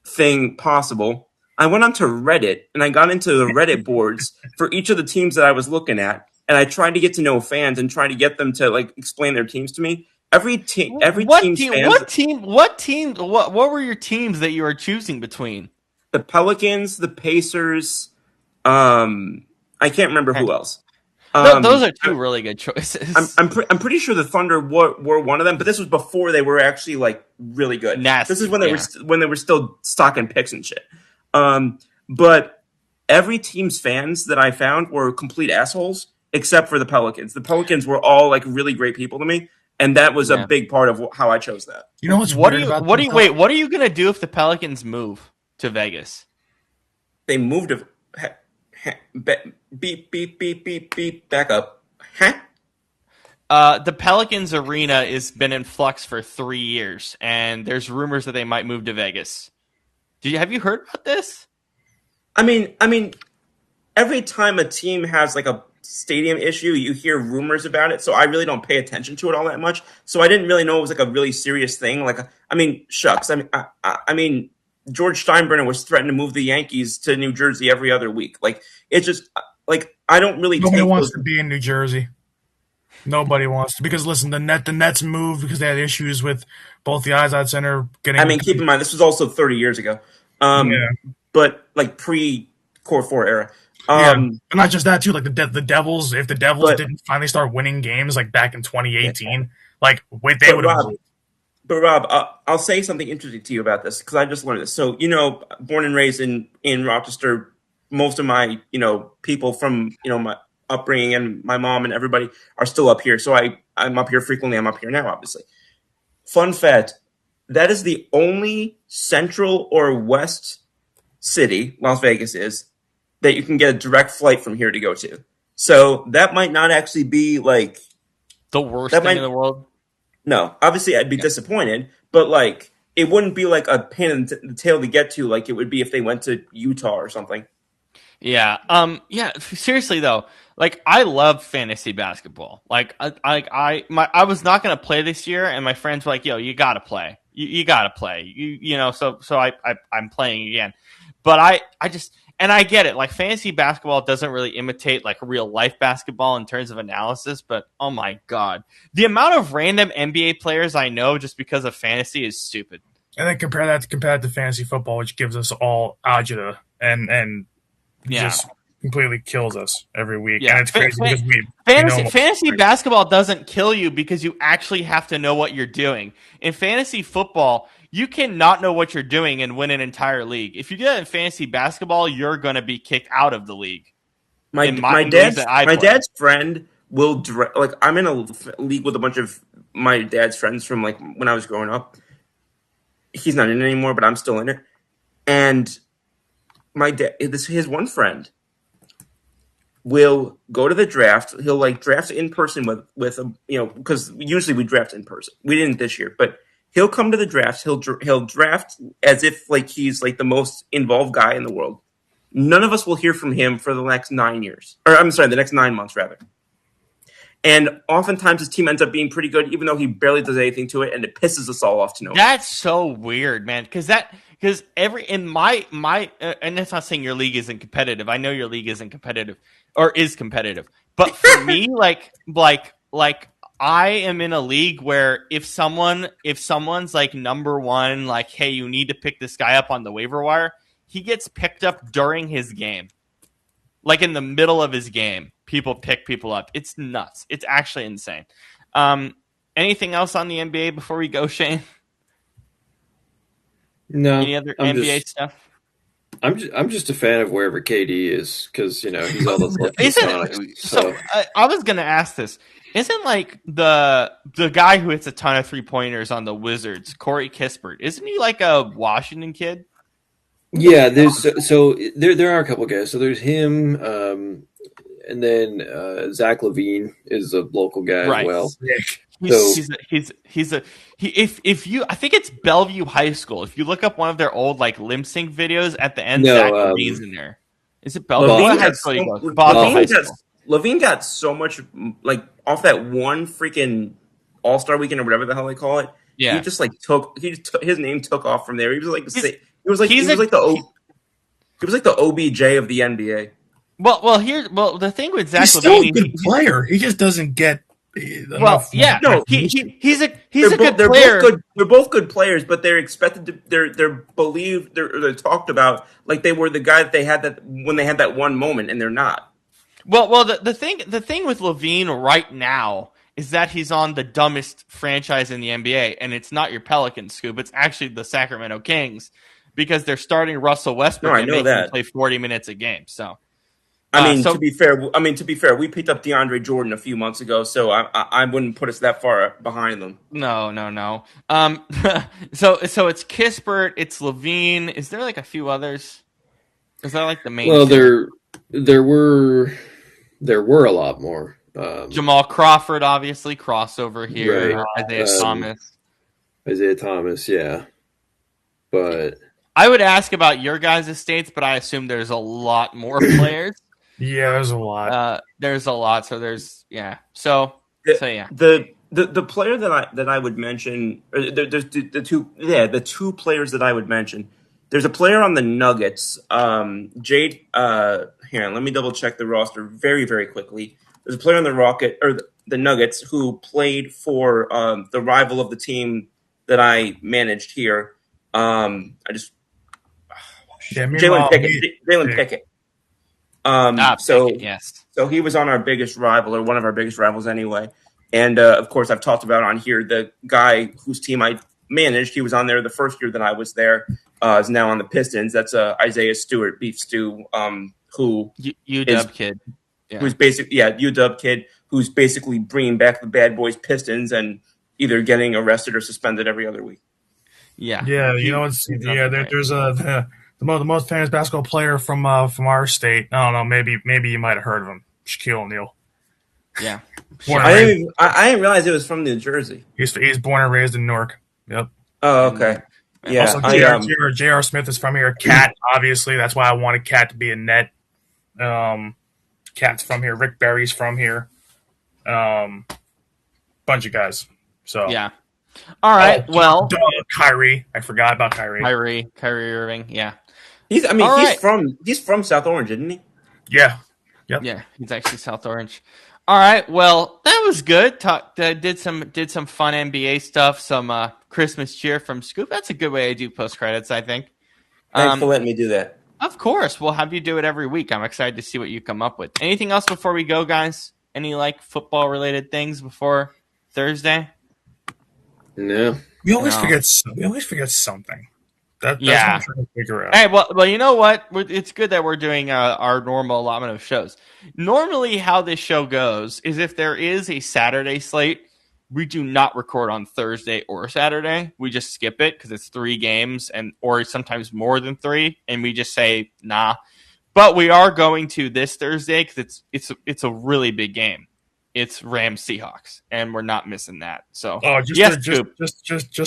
thing possible. I went onto Reddit and I got into the Reddit boards for each of the teams that I was looking at, and I tried to get to know fans and try to get them to like explain their teams to me. What were your teams that you were choosing between? The Pelicans, the Pacers. I can't remember who else. Those are two really good choices. I'm pretty sure the Thunder were one of them, but this was before they were actually like really good. Nasty, this is when they were still stocking picks and shit. But every team's fans that I found were complete assholes, except for the Pelicans. The Pelicans were all like really great people to me, and that was a big part of how I chose that. You know what's what weird about what are you gonna do if the Pelicans move to Vegas? They moved to beep beep beep beep beep back up. The Pelicans arena has been in flux for 3 years, and there's rumors that they might move to Vegas. Have you heard about this? I mean, every time a team has like a stadium issue, you hear rumors about it. So I really don't pay attention to it all that much. So I didn't really know it was like a really serious thing. Like, I mean, shucks. I mean, George Steinbrenner was threatening to move the Yankees to New Jersey every other week. Like, it's just like I don't really. Nobody wants to be in New Jersey. Nobody wants to, because listen, the Nets moved because they had issues with both the Izod Center getting. I mean, keep in mind this was also 30 years ago. But like pre-Core 4 era. And not just that too. Like the Devils, if the Devils didn't finally start winning games like back in 2018, they would have. But Rob, I'll say something interesting to you about this, because I just learned this. So, born and raised in Rochester, most of my, people from, my upbringing and my mom and everybody are still up here. So I'm up here frequently. I'm up here now, obviously. Fun fact, that is the only central or west city, Las Vegas is, that you can get a direct flight from here to go to. So that might not actually be like the worst thing in the world. No, obviously I'd be disappointed, but like it wouldn't be like a pain in the tail to get to, like it would be if they went to Utah or something. Yeah. Seriously though, like I love fantasy basketball. Like I was not going to play this year, and my friends were like, "Yo, you got to play. You got to play." So I'm playing again. But I just, and I get it. Like fantasy basketball doesn't really imitate like real life basketball in terms of analysis, but oh my god, the amount of random NBA players I know just because of fantasy is stupid. And then compare that to fantasy football, which gives us all agita and just completely kills us every week. Yeah. And it's crazy because fantasy basketball doesn't kill you because you actually have to know what you're doing. In fantasy football, you cannot know what you're doing and win an entire league. If you do that in fantasy basketball, you're going to be kicked out of the league. My dad's friend will I'm in a league with a bunch of my dad's friends from like when I was growing up. He's not in it anymore, but I'm still in it. And my dad, his one friend will go to the draft. He'll like draft in person with because usually we draft in person. We didn't this year, but he'll come to the drafts. He'll draft as if like he's like the most involved guy in the world. None of us will hear from him for the next 9 years, or I'm sorry, the next 9 months rather. And oftentimes his team ends up being pretty good, even though he barely does anything to it, and it pisses us all off to no end. That's so weird, man. Because in my and that's not saying your league isn't competitive. I know your league isn't competitive or is competitive, but for me, like I am in a league where if someone's like number one, like, hey, you need to pick this guy up on the waiver wire, he gets picked up during his game, like in the middle of his game. People pick people up. It's nuts. It's actually insane. Anything else on the NBA before we go, Shane? No, Any other NBA stuff? I'm just a fan of wherever KD is because he's all those lucky Sonics. So I was gonna ask this. Isn't like the guy who hits a ton of 3-pointers on the Wizards, Corey Kispert? Isn't he like a Washington kid? yeah, there are a couple guys. So there's him, and then Zach Levine is a local guy Right. as well. If you, I think it's Bellevue High School. If you look up one of their old like lip sync videos at the end, No, Zach Levine's in there. Is it Bellevue? Levine High got school? so- He goes. Levine Bellevue High got- School. Levine got so much like off that one freaking All-Star weekend or whatever the hell they call it. Yeah. He just like his name took off from there. He was like the OBJ of the NBA. Well, the thing with Zach He's still a Levine, good player. He just doesn't get enough. No, he's a They're good both player. good. They're both good players, but they're expected to. They're believed. They're talked about like they were the guy that they had that when they had that one moment, and they're not. Well, the thing with Levine right now is that he's on the dumbest franchise in the NBA, and it's not your Pelicans, Scoop. It's actually the Sacramento Kings because they're starting Russell Westbrook and making him play 40 minutes a game. So, to be fair, we picked up DeAndre Jordan a few months ago, so I wouldn't put us that far behind them. No. So it's Kispert, it's Levine. Is there like a few others? Is that like the main? Well, there were a lot more. Jamal Crawford, obviously, crossover here. Right. Isaiah Thomas, yeah. But I would ask about your guys' states, but I assume there's a lot more players. Yeah, there's a lot. There's a lot. So there's yeah. So yeah. The player that I would mention, there's the two players that I would mention. There's a player on the Nuggets, Jade. Here, let me double check the roster very, very quickly. There's a player on the Nuggets who played for the rival of the team that I managed here. Jalen Pickett. Yes. So he was on our biggest rival, or one of our biggest rivals anyway. And of course, I've talked about on here the guy whose team I managed. He was on there the first year that I was there. Is now on the Pistons. That's Isaiah Stewart, Beef Stew, who UW kid, who's basically UW kid, who's basically bringing back the bad boys Pistons and either getting arrested or suspended every other week. Yeah, there's the most famous basketball player from our state. I don't know, maybe you might have heard of him, Shaquille O'Neal. Yeah, I didn't realize it was from New Jersey. He's born and raised in Newark. Yep. Oh, okay. Yeah. Also, J.R. Smith is from here. Cat, obviously, that's why I wanted Cat to be a net. Cat's from here. Rick Barry's from here. Bunch of guys. So yeah. All right. Kyrie. I forgot about Kyrie. Kyrie Irving. Yeah. He's from South Orange, isn't he? Yeah. Yep. Yeah. He's actually South Orange. All right. Well, that was good. Did some fun NBA stuff. Some Christmas cheer from Scoop. That's a good way to do post credits, I think. Thanks for letting me do that. Of course, we'll have you do it every week. I'm excited to see what you come up with. Anything else before we go, guys? Any like football related things before Thursday? No. We always forget something. That's what I'm trying to figure out. Hey, well, you know what? It's good that we're doing our normal allotment of shows. Normally, how this show goes is if there is a Saturday slate, we do not record on Thursday or Saturday. We just skip it because it's 3 games or sometimes more than 3, and we just say nah. But we are going to this Thursday because it's a really big game. It's Rams Seahawks, and we're not missing that. So just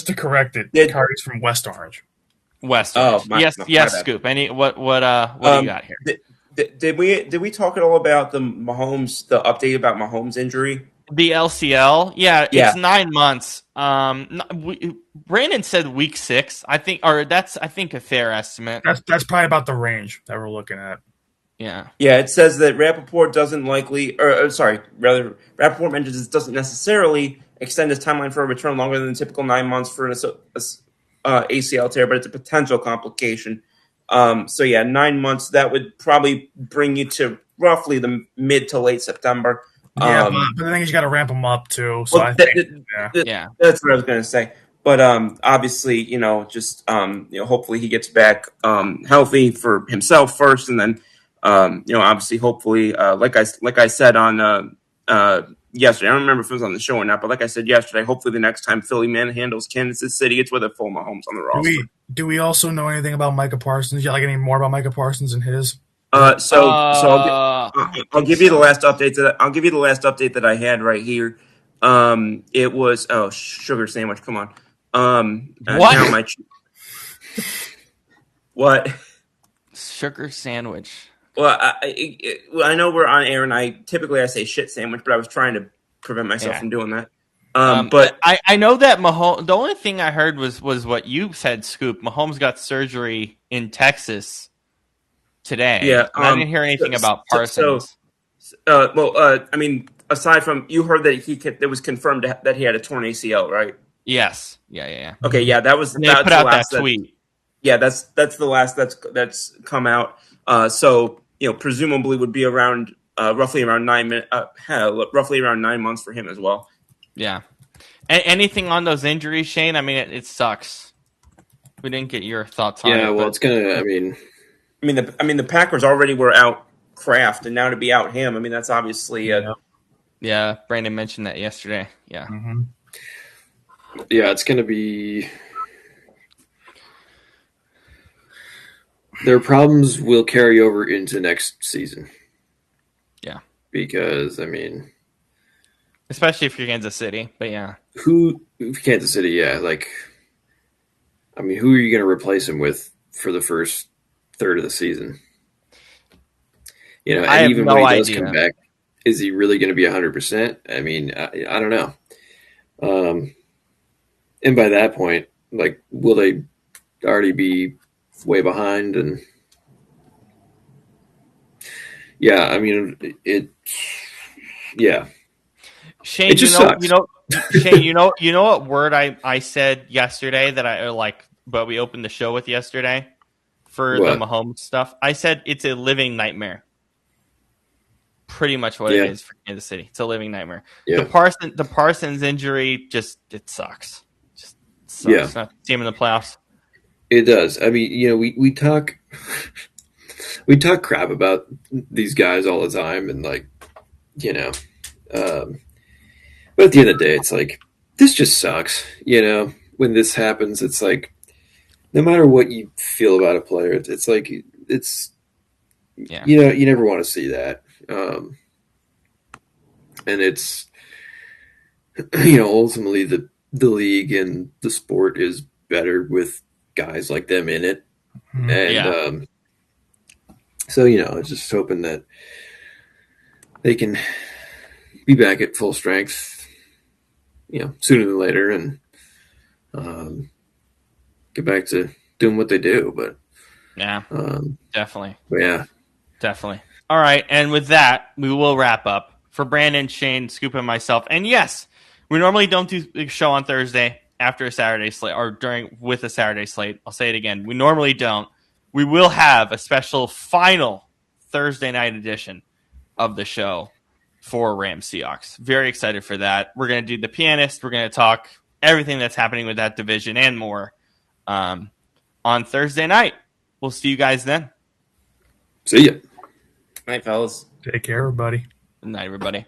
to correct it, Kyrie's from West Orange. West Orange. Yes, Scoop. What do you got here? Did we talk at all about the update about Mahomes' injury? The LCL, yeah, Yeah. it's 9 months. Brandon said week 6, I think, or that's I think a fair estimate. That's probably about the range that we're looking at. Yeah, Yeah, it says that Rappaport doesn't likely, rather, Rappaport mentions it doesn't necessarily extend his timeline for a return longer than the typical 9 months for an ACL tear, but it's a potential complication. So yeah, 9 months, that would probably bring you to roughly the mid to late September. Yeah, but the thing is, you got to ramp them up too. So Well, I think, yeah. yeah. That's what I was going to say. But obviously, just hopefully he gets back healthy for himself first, and then obviously, hopefully, like I said on yesterday. I don't remember if it was on the show or not, but like I said yesterday, hopefully the next time Philly handles Kansas City, it's with a full Mahomes on the roster. Do we also know anything about Micah Parsons? Yeah, like any more about Micah Parsons and his? So I'll give you the so. last update that I had right here. It was sugar sandwich. Come on. What? What? Sugar sandwich. Well, I know we're on air, and I say shit sandwich, but I was trying to prevent myself from doing that. But I know that Mahomes. The only thing I heard was what you said, Scoop. Mahomes got surgery in Texas today. Yeah, and I didn't hear anything about Parsons. I mean, aside from you heard that it was confirmed that he had a torn ACL, right? Yes. Yeah. Okay, yeah, that was. And they put out that tweet. Yeah, that's the last that's come out. So presumably would be around roughly around 9 months for him as well. Yeah. Anything on those injuries, Shane? I mean, it sucks. We didn't get your thoughts on it. Yeah, well, it's gonna. I mean, the Packers already were out Kraft, and now to be out him. I mean, that's obviously. Yeah, Brandon mentioned that yesterday. Yeah. Mm-hmm. Yeah, it's gonna be. Their problems will carry over into next season. Yeah. Because especially if you're Kansas City, but yeah. Kansas City, yeah. Who are you going to replace him with for the first third of the season? And I even have when he no does idea. come back, is he really going to be 100%? I mean, I don't know. And by that point, will they already be way behind? And yeah, I mean, yeah. Shane, it just sucks. Shane, you know what word I said yesterday that but we opened the show with yesterday for What? the Mahomes stuff. I said it's a living nightmare. Pretty much what it is for Kansas City. It's a living nightmare. Yeah. The Parsons injury it sucks. Just sucks. Yeah. Not to see him in the playoffs. It does. I mean, we talk crap about these guys all the time, and but at the end of the day, it's like, this just sucks. When this happens, it's like, no matter what you feel about a player, it's like, you never want to see that. And it's, ultimately the league and the sport is better with guys like them in it. Mm-hmm. And, so, just hoping that they can be back at full strength, sooner than later, and get back to doing what they do. But yeah, definitely. But yeah, definitely. All right, and with that, we will wrap up. For Brandon, Shane, Scoop, and myself, and yes, we normally don't do a show on Thursday after a Saturday slate or with a Saturday slate. I'll say it again. We normally don't. We will have a special final Thursday night edition of the show for Rams Seahawks. Very excited for that. We're going to do the pianist. We're going to talk everything that's happening with that division and more on Thursday night. We'll see you guys then. See ya. Night, fellas. Take care, everybody. Good night, everybody.